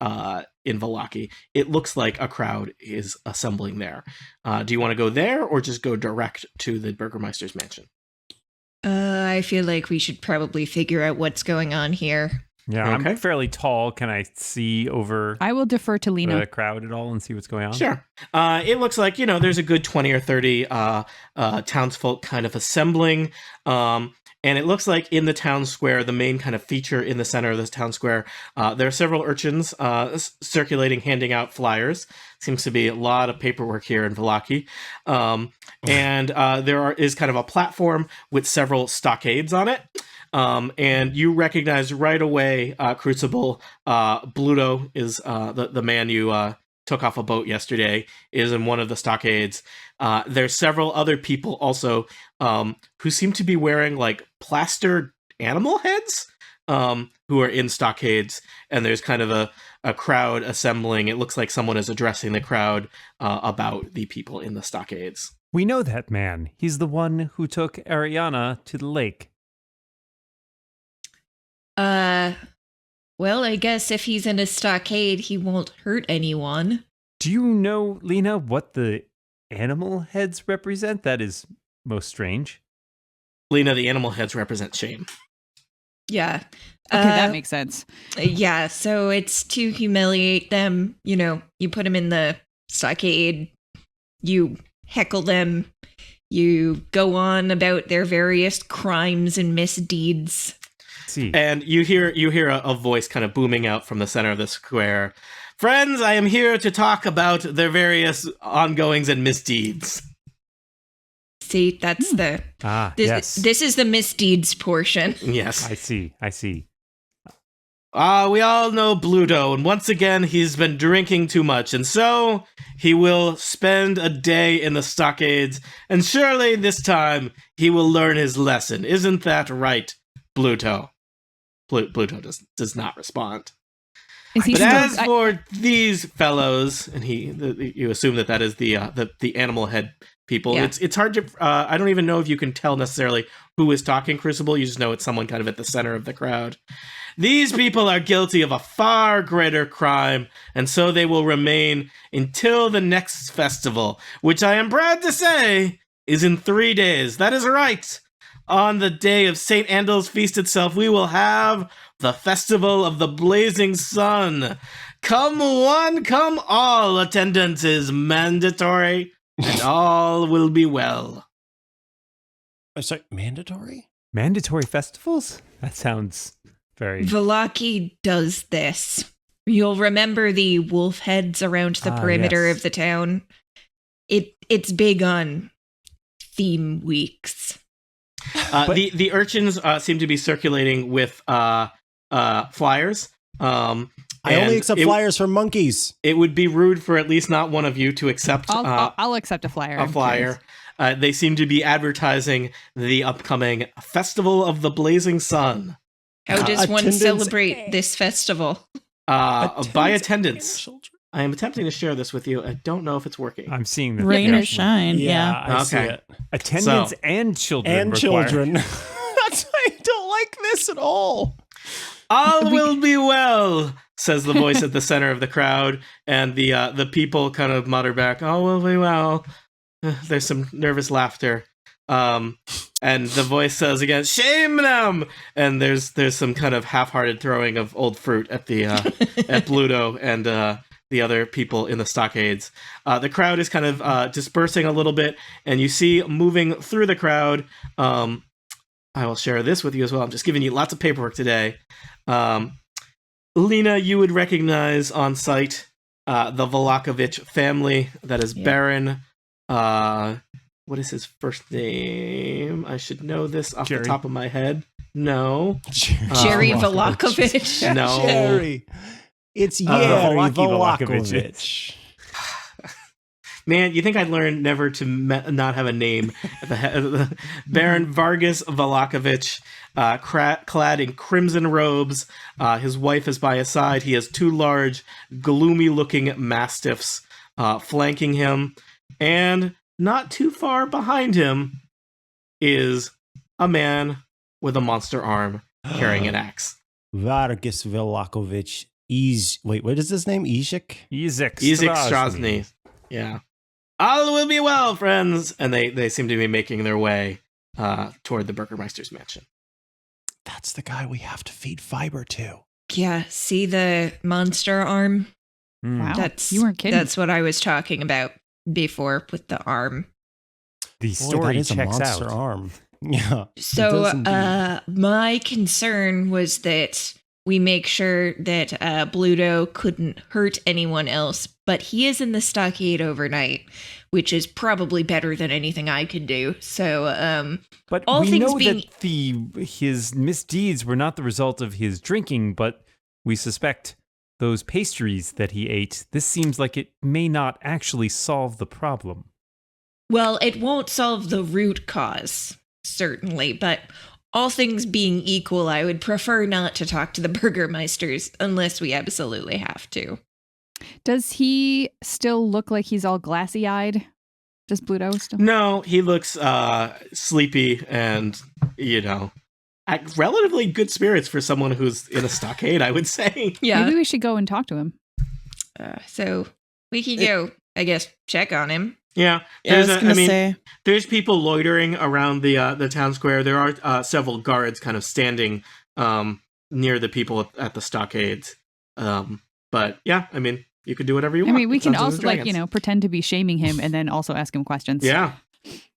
Vallaki. It looks like a crowd is assembling there. Do you want to go there or just go direct to the Burgermeister's mansion? I feel like we should probably figure out what's going on here. Yeah, Okay. I'm fairly tall. Can I see over I will defer to Lena. the crowd at all and see what's going on? Sure. It looks like, there's a good 20 or 30 townsfolk kind of assembling. And it looks like in the town square, the main kind of feature in the center of this town square, there are several urchins circulating, handing out flyers. Seems to be a lot of paperwork here in Vallaki. And there is kind of a platform with several stockades on it. And you recognize right away, Crucible, Bluto is the man you took off a boat yesterday, is in one of the stockades. There's several other people also who seem to be wearing like plaster animal heads who are in stockades, and there's kind of a crowd assembling. It looks like someone is addressing the crowd about the people in the stockades. We know that man. He's the one who took Ariana to the lake. Well, I guess if he's in a stockade, he won't hurt anyone. Do you know, Lena, what the animal heads represent? That is most strange. Lena, the animal heads represent shame. Yeah. Okay, that makes sense. Yeah, so it's to humiliate them. You know, you put them in the stockade, you heckle them, you go on about their various crimes and misdeeds. See. And you hear a voice kind of booming out from the center of the square. Friends, I am here to talk about their various ongoings and misdeeds. See, that's yes. This is the misdeeds portion. Yes. I see. We all know Bluto, and once again, he's been drinking too much, and so he will spend a day in the stockades, and surely this time he will learn his lesson. Isn't that right, Bluto? Bluto does not respond. But as for these fellows, and you assume that is the animal head people. Yeah. It's hard to. I don't even know if you can tell necessarily who is talking. Crucible. You just know it's someone kind of at the center of the crowd. These people are guilty of a far greater crime, and so they will remain until the next festival, which I am proud to say is in 3 days. That is right. On the day of St. Andel's feast itself, we will have the Festival of the Blazing Sun. Come one, come all. Attendance is mandatory, and all will be well. I'm sorry, mandatory? Mandatory festivals? That sounds very... Vallaki does this. You'll remember the wolf heads around the perimeter of the town. It's big on theme weeks. The urchins seem to be circulating with flyers. I only accept flyers from monkeys. It would be rude for at least not one of you to accept. I'll accept a flyer. A flyer. They seem to be advertising the upcoming Festival of the Blazing Sun. How does one celebrate this festival? By attendance. I am attempting to share this with you. I don't know if it's working. I'm seeing the rain or shine. Yeah. I see it. Attendance and children. And children. That's why I don't like this at all. All will be well, says the voice at the center of the crowd, and the people kind of mutter back, "All will be well." There's some nervous laughter. And the voice says again, "Shame them!" And there's some kind of half-hearted throwing of old fruit at the at Bluto and the other people in the stockades. The crowd is kind of dispersing a little bit, and you see moving through the crowd. I will share this with you as well. I'm just giving you lots of paperwork today. Lena, you would recognize on sight the Volakovich family. That is Baron. What is his first name? I should know this off the top of my head. No. Jerry Volakovich. No. Jerry. It's Yeri Volakovich. Man, you think I'd learn never to not have a name at the head? Baron Vargas Volakovich, clad in crimson robes. His wife is by his side. He has two large, gloomy-looking mastiffs flanking him. And not too far behind him is a man with a monster arm carrying an axe. Vargas Volakovich. Wait, what is his name? Izek Strasny. Yeah. All will be well, friends. And they seem to be making their way toward the Burgermeister's mansion. That's the guy we have to feed fiber to. Yeah, see the monster arm? Wow, you weren't kidding. That's what I was talking about before with the arm. The story that is checks a monster out. Arm. Yeah. So my concern was that we make sure that Bluto couldn't hurt anyone else, but he is in the stockade overnight, which is probably better than anything I could do. So, but all we things know being that his misdeeds were not the result of his drinking, but we suspect those pastries that he ate. This seems like it may not actually solve the problem. well, it won't solve the root cause, certainly, but all things being equal, I would prefer not to talk to the Burgermeisters unless we absolutely have to. Does he still look like he's all glassy-eyed? Does Bluto still? No, he looks sleepy and, at relatively good spirits for someone who's in a stockade, I would say. Yeah. Maybe we should go and talk to him. So we can go, I guess, check on him. Yeah, I was gonna say. there's people loitering around the town square. There are several guards kind of standing near the people at the stockades. But yeah, I mean, you could do whatever you want. I mean, we It can sounds also, like Dragons. pretend to be shaming him and then also ask him questions. Yeah,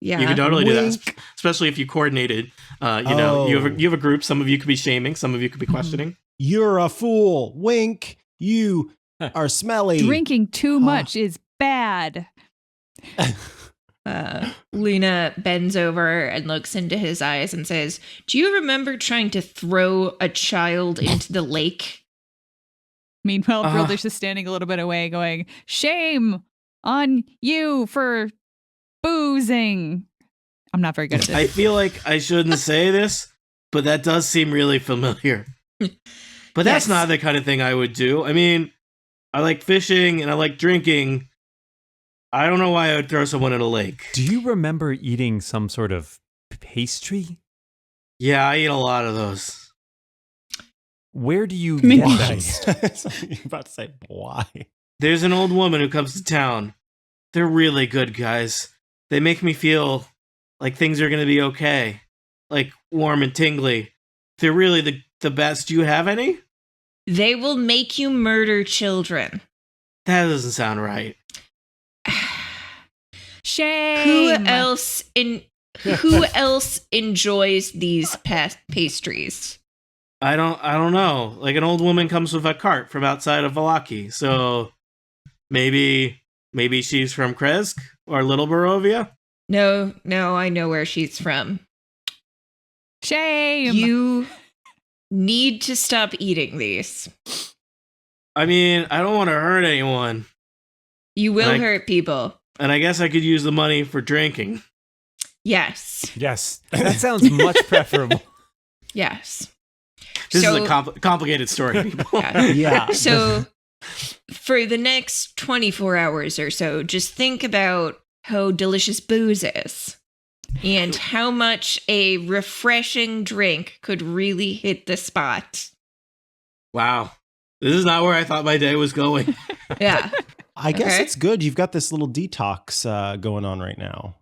Yeah. you could totally do that, Wink. especially if you coordinated. You have a group. Some of you could be shaming. Some of you could be questioning. You're a fool. Wink. You are smelly. Drinking too much is bad. Luna bends over and looks into his eyes and says, "Do you remember trying to throw a child into the lake?" Meanwhile, Brildis is standing a little bit away going, "Shame on you for boozing." I'm not very good at this. I feel like I shouldn't say this, but that does seem really familiar. But that's Yes. not the kind of thing I would do. I mean, I like fishing and I like drinking. I don't know why I would throw someone in a lake. Do you remember eating some sort of pastry? Yeah, I eat a lot of those. Where do you mean, get why? that? You're about to say why? There's an old woman who comes to town. They're really good guys. They make me feel like things are going to be okay. Like warm and tingly. They're really the best. Do you have any? They will make you murder children. That doesn't sound right. Shame. Who else enjoys these pastries? I don't know. Like an old woman comes with a cart from outside of Valaki. So maybe she's from Kresk or Little Barovia? No, I know where she's from. Shame. You need to stop eating these. I mean, I don't want to hurt anyone. You will Like- hurt people. And I guess I could use the money for drinking. Yes. Yes, that sounds much preferable. Yes. This So- is a complicated story, people. Yeah. Yeah. So for the next 24 hours or so, just think about how delicious booze is and how much a refreshing drink could really hit the spot. Wow. This is not where I thought my day was going. Yeah. I guess Okay. it's good. You've got this little detox going on right now.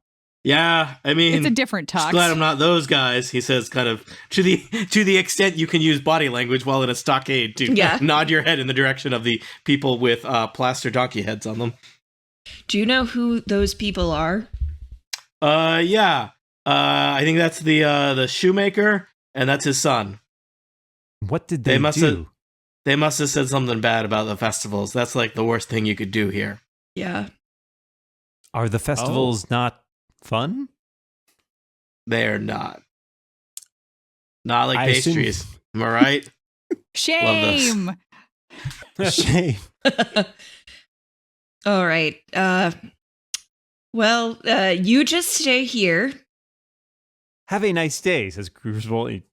Yeah, I mean, It's a different just talk. glad I'm not those guys. He says, kind of to the extent you can use body language while in a stockade to Yeah. nod your head in the direction of the people with plaster donkey heads on them. Do you know who those people are? Yeah. I think that's the shoemaker, and that's his son. What did They they, must do? have- They must have said something bad about the festivals. That's like the worst thing you could do here. Yeah. Are the festivals not fun? They're not. Not like I assume- pastries. Am I right? Shame. Shame. All right. Well, you just stay here. Have a nice day, says Crucible. He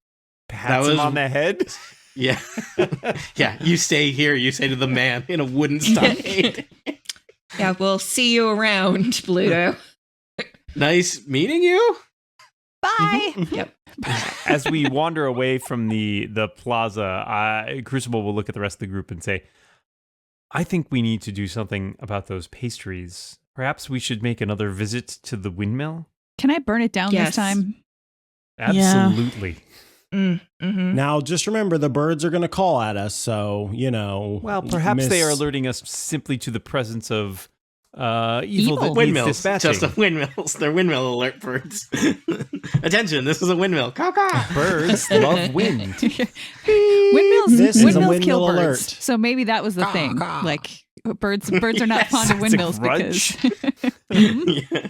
That pats him was- on the head. Yeah. Yeah, you stay here, you say to the man in a wooden stockade. Yeah, we'll see you around, Bluto. Nice meeting you. Bye. Yep. As we wander away from the plaza, Crucible will look at the rest of the group and say, I think we need to do something about those pastries. Perhaps we should make another visit to the windmill? Can I burn it down Yes. this time? Absolutely. Mm-hmm. Now, just remember the birds are going to call at us. So, Well, perhaps they are alerting us simply to the presence of Evil. Windmills. dispatching. Just windmills. They're windmill alert birds. Attention, this is a windmill. Caw-caw. Birds love wind. Windmills, This is a windmills windmill kill birds. alert. So maybe that was the thing. Like birds are not fond of It's a windmills grudge. because Yeah.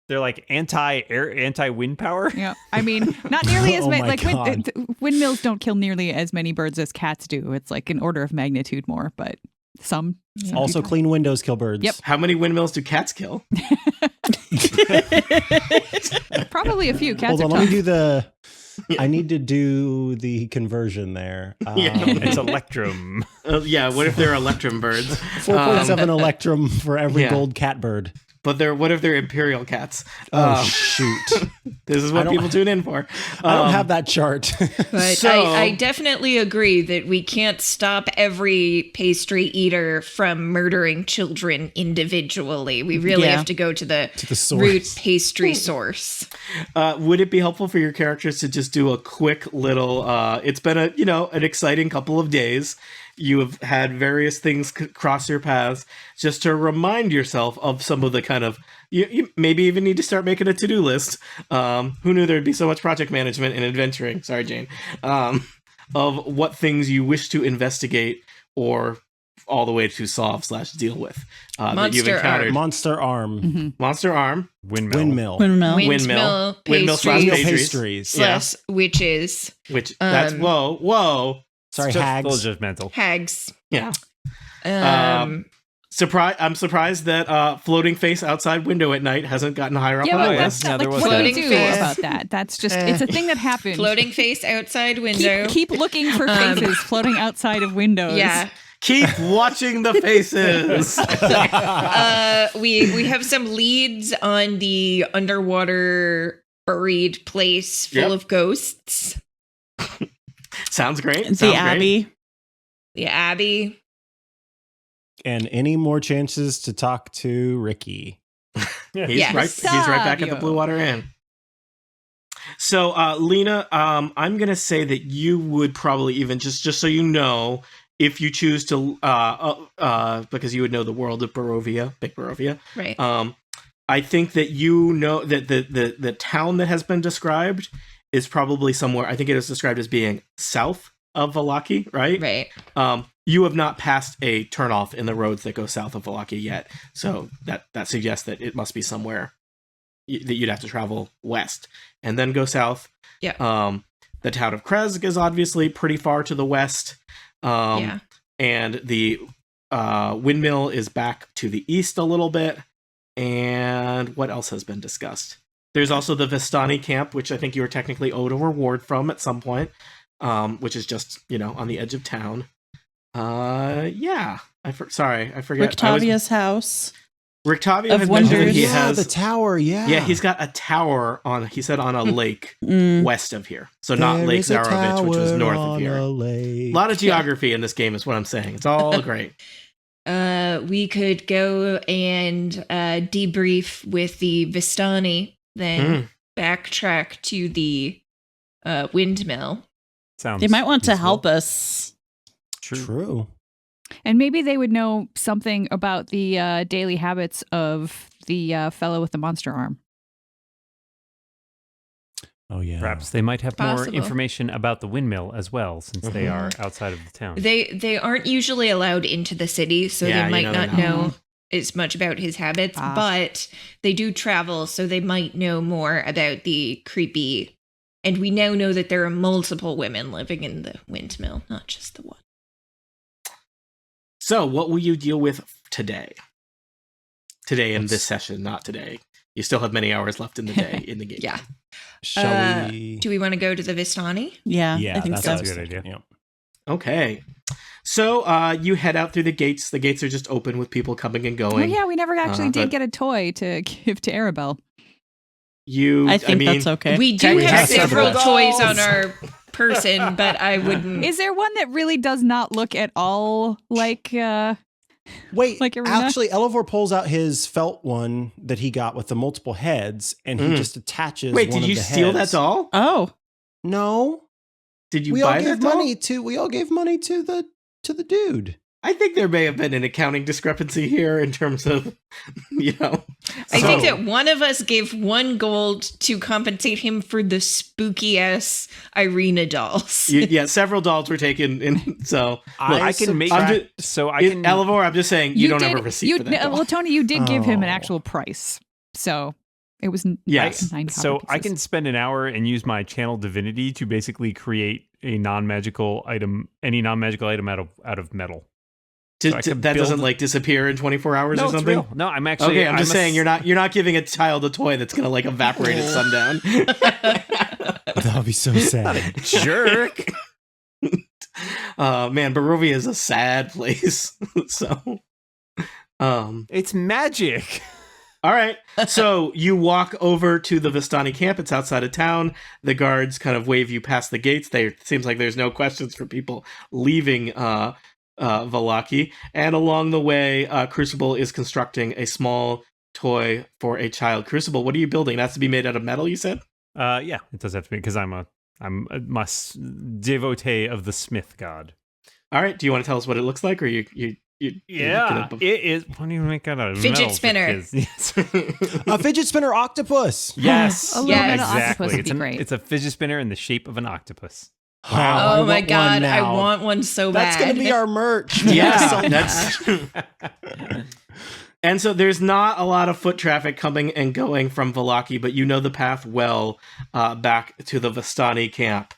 They're like anti-wind power. yeah. I mean, not nearly as Oh many. my Like God. windmills don't kill nearly as many birds as cats do. It's like an order of magnitude more, but some Also, do. clean windows kill birds. Yep. How many windmills do cats kill? Probably a few. Cats Hold on, are let me tough. do the. I need to do the conversion there. Yeah. It's electrum. Yeah, what if they're electrum birds? 4.7 electrum for every yeah. gold cat bird. But what if they're imperial cats? Oh, shoot. This is I what don't- people tune in for. I don't have that chart. But So- I definitely agree that we can't stop every pastry eater from murdering children individually. We really Yeah. have to go to the source. root pastry source. Would it be helpful for your characters to just do a quick little? It's been an exciting couple of days. You have had various things cross your paths, just to remind yourself of some of the kind of you maybe even need to start making a to-do list. Who knew there'd be so much project management in adventuring? Sorry, Jane. Of what things you wish to investigate or all the way to solve/deal with that you've Monster encountered. Monster arm. Monster arm, Windmill. Windmill. Windmill pastries slash Windmill pastries. pastries. slash witches, which that's whoa. Sorry, It's just hags. full judgmental. hags. Yeah. Um, I'm surprised that floating face outside window at night hasn't gotten higher up Yeah, on but the that's list. Yeah, not, there like, was what do that. you do Floating face. about that? That's just, it's a thing that happened. floating face outside window. Keep looking for faces floating outside of windows. Yeah. Keep watching the faces. We have some leads on the underwater buried place full Yep. of ghosts. Sounds great. The Sounds great. Abbey. The Abbey. And any more chances to talk to Ricky? He's Yes. right back at the Sabio. Blue Water Inn. So, Lena, I'm gonna say that you would probably even just so you know, if you choose to, because you would know the world of Barovia, Big Barovia. Right. I think that you know that the town that has been described is probably somewhere. I think it is described as being south of Valaki, right? Right. You have not passed a turnoff in the roads that go south of Valaki yet, so that suggests that it must be somewhere that you'd have to travel west and then go south. Yeah. The town of Krezg is obviously pretty far to the west. Yeah. And the windmill is back to the east a little bit. And what else has been discussed? There's also the Vistani camp, which I think you were technically owed a reward from at some point, which is just, on the edge of town. Yeah. I forget. Rictavia's house. Rictavia of had mentioned that Wonders. he Yeah, has the tower. Yeah. Yeah, he's got a tower on a lake Mm. west of here. So not There Lake is a Zarovich, which was tower north of on here. a A lake. lot of geography in this game is what I'm saying. It's all great. We could go and debrief with the Vistani, then backtrack to the windmill. Sounds. They might want to useful. help us. True. And maybe they would know something about the daily habits of the fellow with the monster arm. Oh yeah. Perhaps they might have more Possible. information about the windmill as well, since they are outside of the town. They aren't usually allowed into the city, so Yeah, they might they're not know as much about his habits, Ah. but they do travel, so they might know more about the creepy. And we now know that there are multiple women living in the windmill, not just the one. So, what will you deal with today? Today in this session, not today. You still have many hours left in the day in the game. Yeah. Shall we? Do we want to go to the Vistani? Yeah, Yeah, I think that's so. what I was a good idea. thinking, Okay. So, you head out through the gates. The gates are just open with people coming and Oh going. yeah, we never actually did but- get a toy to give to Arabelle. I think mean, that's okay. We do We have have several several toys dolls. on our person, but I wouldn't. Is there one that really does not look at all like Wait, Like Arena? actually, Elevor pulls out his felt one that he got with the multiple heads, and he just attaches. Wait, one did of you the steal heads. that doll? Oh, No, Did you we all buy gave that doll? money to. We all gave money to the dude. I think there may have been an accounting discrepancy here in terms of, I think that one of us gave 1 gold to compensate him for the spooky ass Irina dolls. Several dolls were taken in. So I can make Elivor, I'm just saying you don't have a receipt for that doll. Well, Tony, you did give him an actual price. So it was 9 So I pieces. can spend an hour and use my channel divinity to basically create a non-magical item, any non-magical item out of metal. That doesn't like disappear in 24 hours or something? No, I'm actually okay. I'm just saying you're not giving a child a toy that's gonna like evaporate at sundown. That would be so sad. Jerk. Man, Barovia is a sad place. So, it's magic. All right. So you walk over to the Vistani camp. It's outside of town. The guards kind of wave you past the gates. It seems like there's no questions for people leaving Vallaki. And along the way, Crucible is constructing a small toy for a child. Crucible, what are you building? It has to be made out of metal, you said? Yeah, it does have to be, because I'm a devotee of the Smith god. All right. Do you want to tell us what it looks like, or you it is. What do you make out of fidget metal spinner? Yes. A fidget spinner octopus. Yes, A little bit of exactly. octopus would be great. It's a fidget spinner in the shape of an octopus. Wow. Oh my god, I want one so bad. That's going to be our merch. Yeah, that's. And so there's not a lot of foot traffic coming and going from Vallaki, but you know the path well back to the Vistani camp.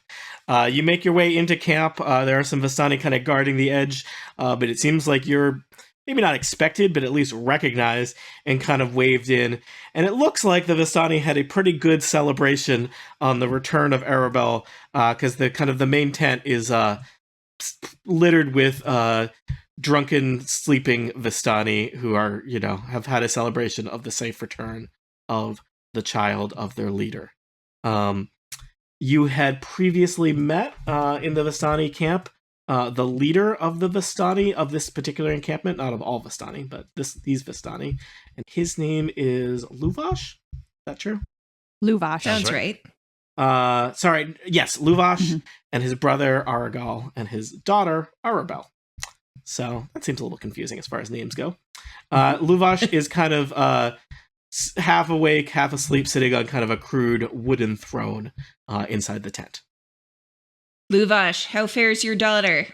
You make your way into camp. There are some Vistani kind of guarding the edge, but it seems like you're maybe not expected, but at least recognized and kind of waved in. And it looks like the Vistani had a pretty good celebration on the return of Arabelle, because the main tent is littered with drunken, sleeping Vistani who are, have had a celebration of the safe return of the child of their leader. You had previously met in the Vistani camp the leader of the Vistani of this particular encampment, not of all Vistani, but these Vistani, and his name is Luvash. Is that true? Luvash. Sounds right. Yes, Luvash, and his brother Aragal, and his daughter Arabelle. So that seems a little confusing as far as names go. Luvash is kind of half awake, half asleep, sitting on kind of a crude wooden throne inside the tent. Luvash, how fares your daughter?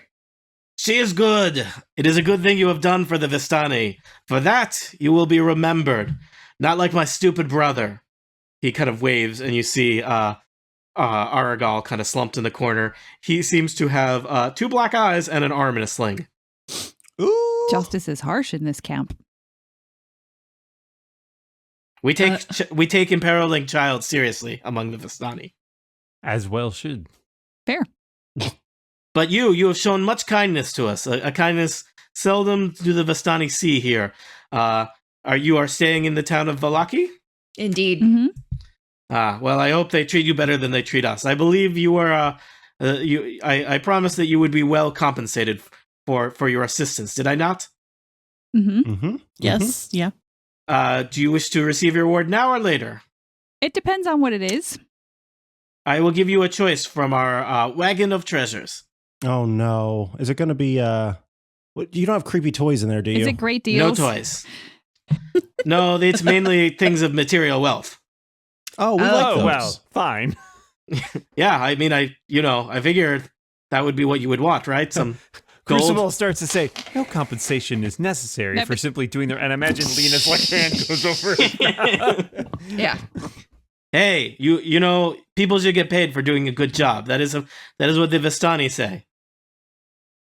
She is good. It is a good thing you have done for the Vistani. For that, you will be remembered. Not like my stupid brother. He kind of waves, and you see Aragal kind of slumped in the corner. He seems to have 2 black eyes and an arm in a sling. Ooh. Justice is harsh in this camp. We take imperiling child seriously among the Vistani. As well should. Fair. But you have shown much kindness to us, a kindness seldom do the Vistani see here. You are staying in the town of Vallaki? Indeed. Mm-hmm. Well, I hope they treat you better than they treat us. I believe you are. I promised that you would be well compensated for your assistance. Did I not? Mm-hmm. Mm-hmm. Yes. Yeah. Do you wish to receive your reward now or later? It depends on what it is. I will give you a choice from our wagon of treasures. Oh no! Is it going to be? You don't have creepy toys in there, do you? Is it great deals? No toys. No, it's mainly things of material wealth. Oh, we like those. Well, fine. Yeah, I mean, I figured that would be what you would want, right? Some gold. Crucible starts to say, no compensation is necessary for simply doing their... And imagine Lena's like hand goes over his mouth. Yeah. Hey, people should get paid for doing a good job. That is what the Vistani say.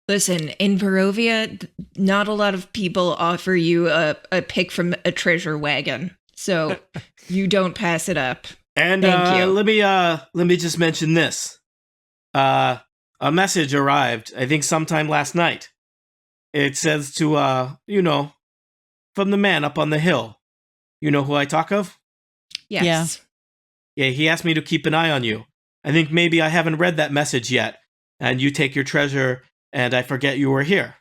Listen, in Barovia, not a lot of people offer you a pick from a treasure wagon, so you don't pass it up. And Thank you. let me just mention this. A message arrived, I think sometime last night. It says to from the man up on the hill. You know who I talk of? Yes. Yeah, he asked me to keep an eye on you. I think maybe I haven't read that message yet, and you take your treasure, and I forget you were here.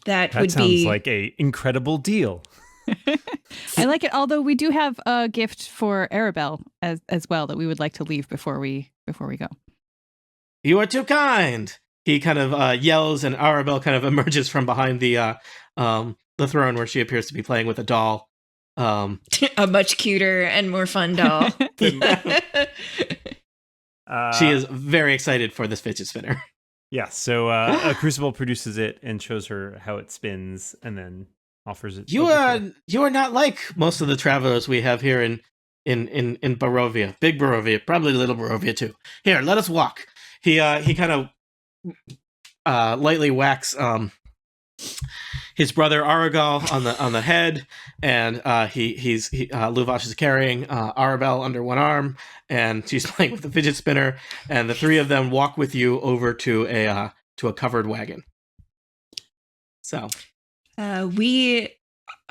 That That would sounds be like a incredible deal. I like it, although we do have a gift for Arabelle as well that we would like to leave before we go. You are too kind. he kind of yells, and Arabelle kind of emerges from behind the throne where she appears to be playing with a doll. A much cuter and more fun doll. She is very excited for this fidget spinner. Yeah, so a Crucible produces it and shows her how it spins, and then offers it. You are not like most of the travelers we have here in Barovia. Big Barovia, probably Little Barovia too. Here, let us walk. He kind of lightly whacks his brother Aragal on the head, and Luvash is carrying Arabelle under one arm, and she's playing with the fidget spinner, and the three of them walk with you over to a covered wagon. So, we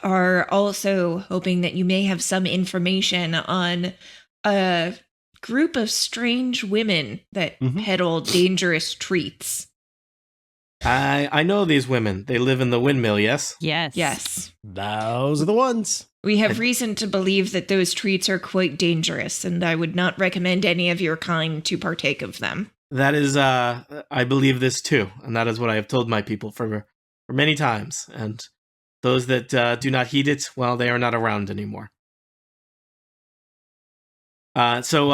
are also hoping that you may have some information on a group of strange women that peddle dangerous treats. I know these women. They live in the windmill, yes? Yes. Those are the ones. We have reason to believe that those treats are quite dangerous, and I would not recommend any of your kind to partake of them. That is, I believe this too, and that is what I have told my people for many times. And those that do not heed it, well, they are not around anymore. So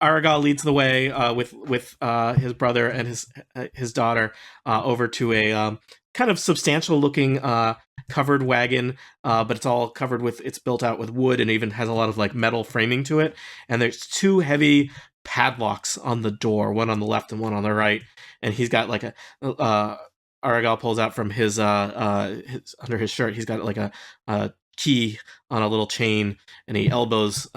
Aragal leads the way with his brother and his daughter over to a kind of substantial looking covered wagon, but it's built out with wood and even has a lot of like metal framing to it. And there's two heavy padlocks on the door, one on the left and one on the right. And he's got like Aragal pulls out from his under his shirt. He's got like a key on a little chain, and he elbows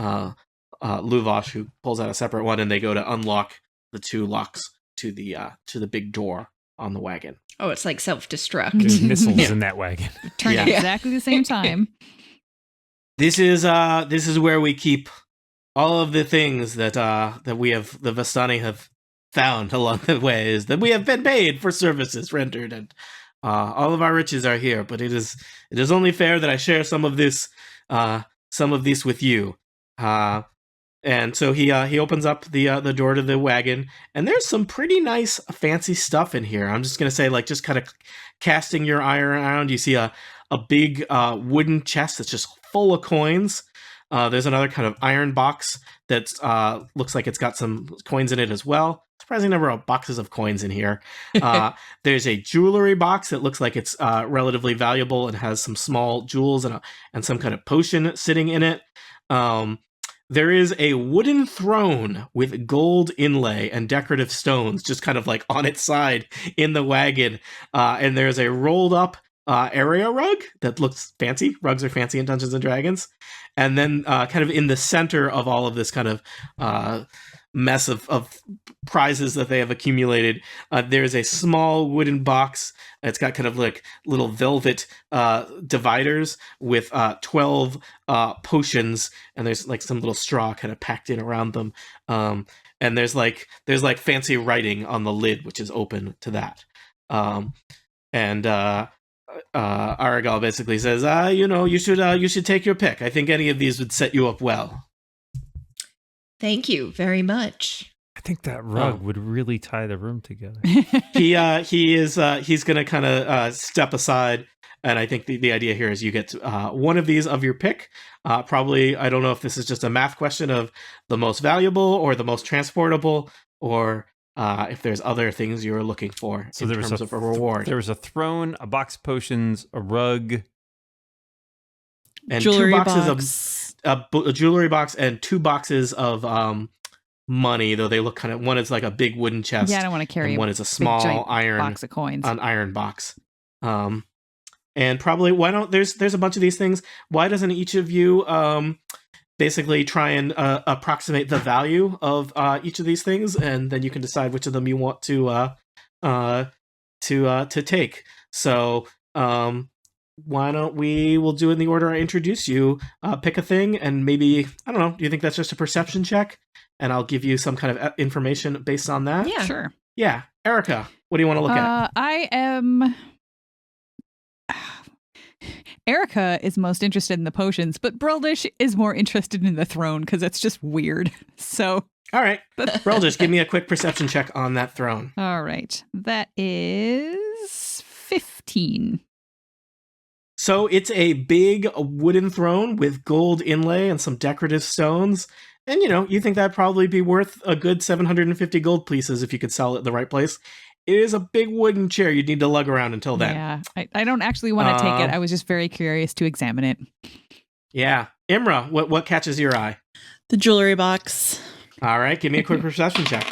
Luvash, who pulls out a separate one, and they go to unlock the two locks to the big door on the wagon. Oh, it's like self-destruct. There's missiles in that wagon. Turn at exactly the same time. This is where we keep all of the things that the Vistani have found along the way, is that we have been paid for services rendered, and all of our riches are here. But it is only fair that I share some of this with you. And so he opens up the door to the wagon, and there's some pretty nice fancy stuff in here. I'm just gonna say, like, just kind of casting your eye around, you see a big wooden chest that's just full of coins. There's another kind of iron box that looks like it's got some coins in it as well. Surprising number of boxes of coins in here. There's a jewelry box that looks like it's relatively valuable and has some small jewels and some kind of potion sitting in it. There is a wooden throne with gold inlay and decorative stones just kind of like on its side in the wagon. And there's a rolled up area rug that looks fancy. Rugs are fancy in Dungeons and Dragons. And then kind of in the center of all of this kind of mess of prizes that they have accumulated, there's a small wooden box. It's got kind of like little velvet dividers with 12 potions, and there's like some little straw kind of packed in around them. And there's like fancy writing on the lid, which is open to that. And Aragal basically says, you should take your pick. I think any of these would set you up well. Thank you very much. I think that rug would really tie the room together. He's gonna kind of step aside, and I think the idea here is you get one of these of your pick. Probably, I don't know if this is just a math question of the most valuable or the most transportable, or if there's other things you're looking for in terms of a reward. There was a throne, a box of potions, a rug, and jewelry 2 boxes box. a jewelry box and 2 boxes of money, though they look kind of, one is like a big wooden chest. Yeah, I don't want to carry and one is a small iron box of coins. An iron box. And probably there's a bunch of these things. Why doesn't each of you basically try and approximate the value of each of these things, and then you can decide which of them you want to take. So why don't we'll do it in the order I introduce you. Pick a thing, and maybe, I don't know, do you think that's just a perception check? And I'll give you some kind of information based on that. Yeah. Sure. Yeah. Erica, what do you want to look at? I am... Erica is most interested in the potions, but Brildish is more interested in the throne because it's just weird. So, all right. Brildish, give me a quick perception check on that throne. All right. That is 15. So it's a big wooden throne with gold inlay and some decorative stones. And, you think that'd probably be worth a good 750 gold pieces if you could sell it in the right place. It is a big wooden chair you'd need to lug around until then. Yeah, I don't actually want to take it. I was just very curious to examine it. Yeah. Imra, what catches your eye? The jewelry box. All right, give me a quick perception check.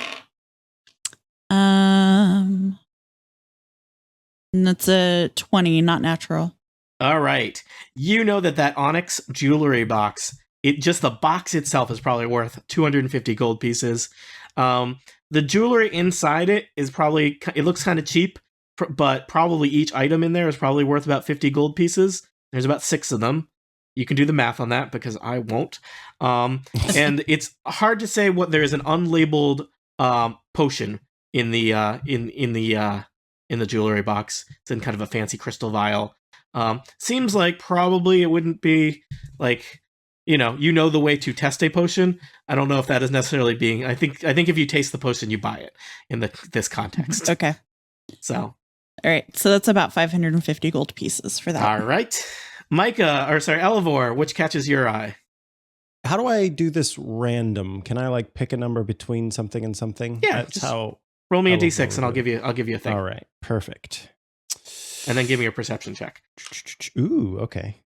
That's a 20, not natural. All right. You know that onyx jewelry box, just the box itself is probably worth 250 gold pieces. The jewelry inside it looks kind of cheap, but probably each item in there is probably worth about 50 gold pieces. There's about 6 of them. You can do the math on that because I won't. And it's hard to say what there is an unlabeled potion in the jewelry box. It's in kind of a fancy crystal vial. Seems like probably it wouldn't be like, you know the way to test a potion. I don't know if that is necessarily being. I think if you taste the potion, you buy it in this context. Okay. So. All right. So that's about 550 gold pieces for that. All right. Elivor, which catches your eye? How do I do this random? Can I pick a number between something and something? Yeah. That's how. Roll me a d6 and I'll give you a thing. All right. Perfect. And then give me your perception check. Ooh, okay.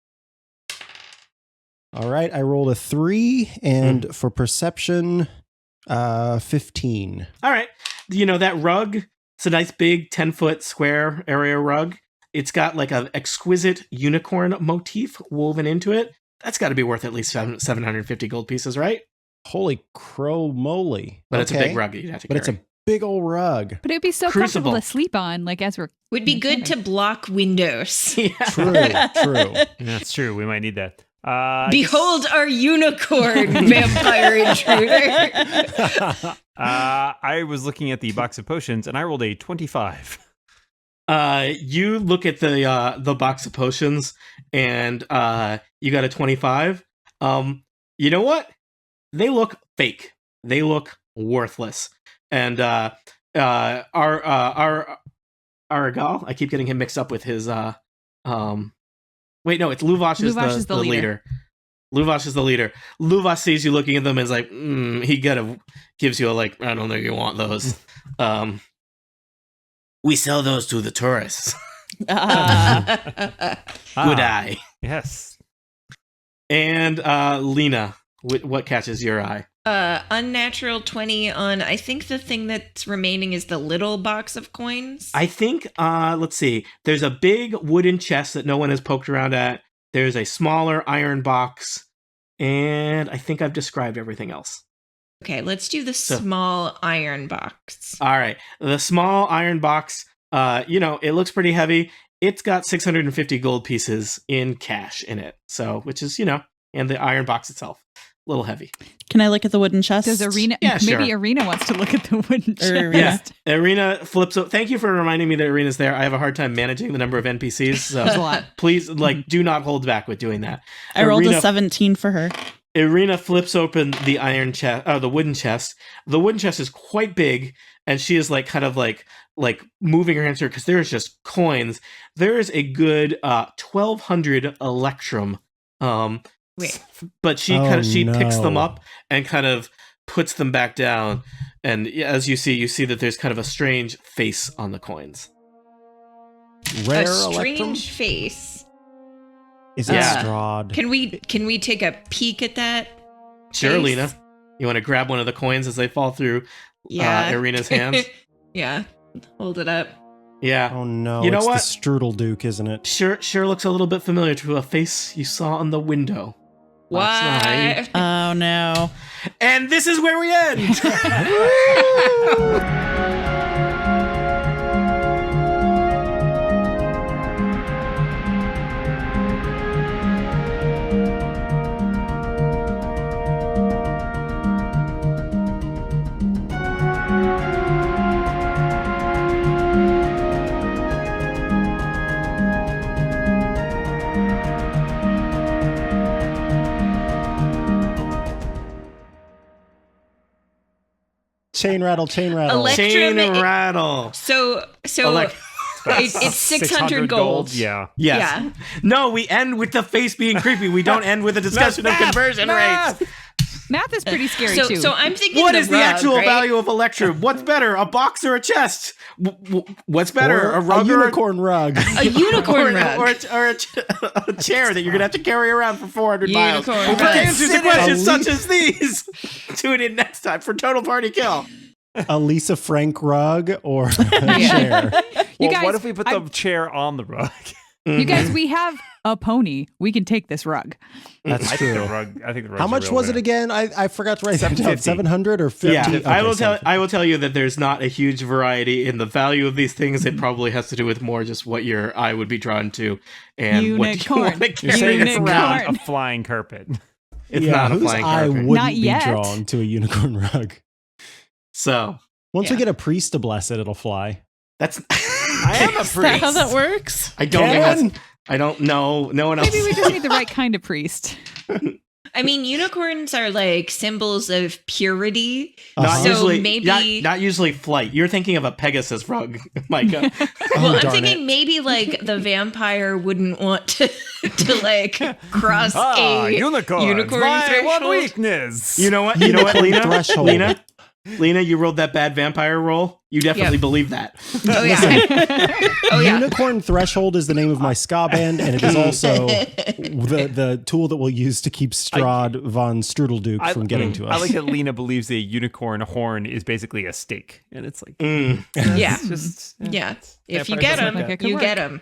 All right, I rolled a 3, and for perception, 15. All right. That rug, it's a nice big 10-foot square area rug. It's got an exquisite unicorn motif woven into it. That's got to be worth at least 750 gold pieces, right? Holy crow moly. But it's a big rug you'd have to carry. But it's a big old rug. But it'd be so Crucible. comfortable to sleep on, as we're... Would be good to block windows. Yeah. True. That's true. We might need that. Behold our unicorn, vampire intruder. I was looking at the box of potions, and I rolled a 25. You look at the box of potions, and you got a 25. You know what? They look fake. They look worthless. And Aragal, I keep getting him mixed up with his wait, no, it's Luvash is the leader. Luvash is the leader. Luvash sees you looking at them and is like, he gives you a I don't think you want those. We sell those to the tourists. Good eye. Yes. And Lena, what catches your eye? Unnatural 20 on, I think the thing that's remaining is the little box of coins. I think, let's see. There's a big wooden chest that no one has poked around at. There's a smaller iron box. And I think I've described everything else. Okay, let's do the small iron box. All right. The small iron box, it looks pretty heavy. It's got 650 gold pieces in cash in it. So, which is, and the iron box itself. A little heavy. Can I look at the wooden chest? Does Arena? Yeah, maybe sure. Arena wants to look at the wooden chest. Yeah, Arena flips. Thank you for reminding me that Arena's there. I have a hard time managing the number of NPCs. So There's a lot. Please, do not hold back with doing that. I rolled a 17 for her. Arena flips open the iron chest, the wooden chest. The wooden chest is quite big, and she is kind of moving her hands through because there's just coins. There is a good 1,200 electrum. Wait. But she picks them up and kind of puts them back down, and as you see that there's kind of a strange face on the coins. Rare a strange electrum? face. Is it strawed? Can we take a peek at that? Sure, face? Lena. You want to grab one of the coins as they fall through Arena's hands? Yeah. Hold it up. Yeah. Oh no! You know it's what? the Strudel Duke, isn't it? Sure looks a little bit familiar to a face you saw on the window last night. Oh no. And this is where we end. Chain rattle. Chain Electrum, rattle. So it's 600 gold. Yeah. Yes. Yeah. No, we end with the face being creepy. We don't end with a discussion of conversion rates. Math is pretty scary too. So I'm thinking What the is the rug, actual right? value of Electrum? What's better, a box or a chest? What's better, Or a rug a or unicorn rug. A unicorn rug. or a chair that you're going to have to carry around for 400 miles? Unicorn For rug. answers to questions A such as these, tune in next time for Total Party Kill. A Lisa Frank rug or a chair. You Well, guys, what if we put the chair on the rug? you guys, we have a pony. We can take this rug. That's I think true. the rug. I think the rug's How a much real was winner. it again? I forgot to write that down. 750. 700 or 50? Yeah, Okay, I will tell 750. I will tell you that there's not a huge variety in the value of these things. It probably has to do with more just what your eye would be drawn to and what you Unicorn. want to You're carry saying it's Unicorn. around a flying carpet. It's Yeah, not a whose flying eye carpet. wouldn't Not be yet. drawn to a unicorn rug. So Once we Yeah. get a priest to bless it, it'll fly. that's I am a Is that how priest. that works? I don't think Can? that's I don't know. No one else. Maybe we just need the right kind of priest. I mean, unicorns are like symbols of purity. Not So usually, maybe- not usually flight. You're thinking of a Pegasus rug, Micah. Well, I'm darn thinking it. maybe like the vampire wouldn't want to like cross Ah, a unicorns. unicorn My one threshold. weakness. You know what, Unicorn Lena? threshold. Lena, you rolled that bad vampire roll. You definitely Yep. believe that. Oh yeah. Oh yeah. Unicorn Threshold is the name of my ska band, and it is also the tool that we'll use to keep Strahd von Strudelduke from getting to us. I like that Lena believes a unicorn horn is basically a steak, and it's like Mm. Yeah. it's just Yeah. If vampires you get doesn't them, like it could you work. get them.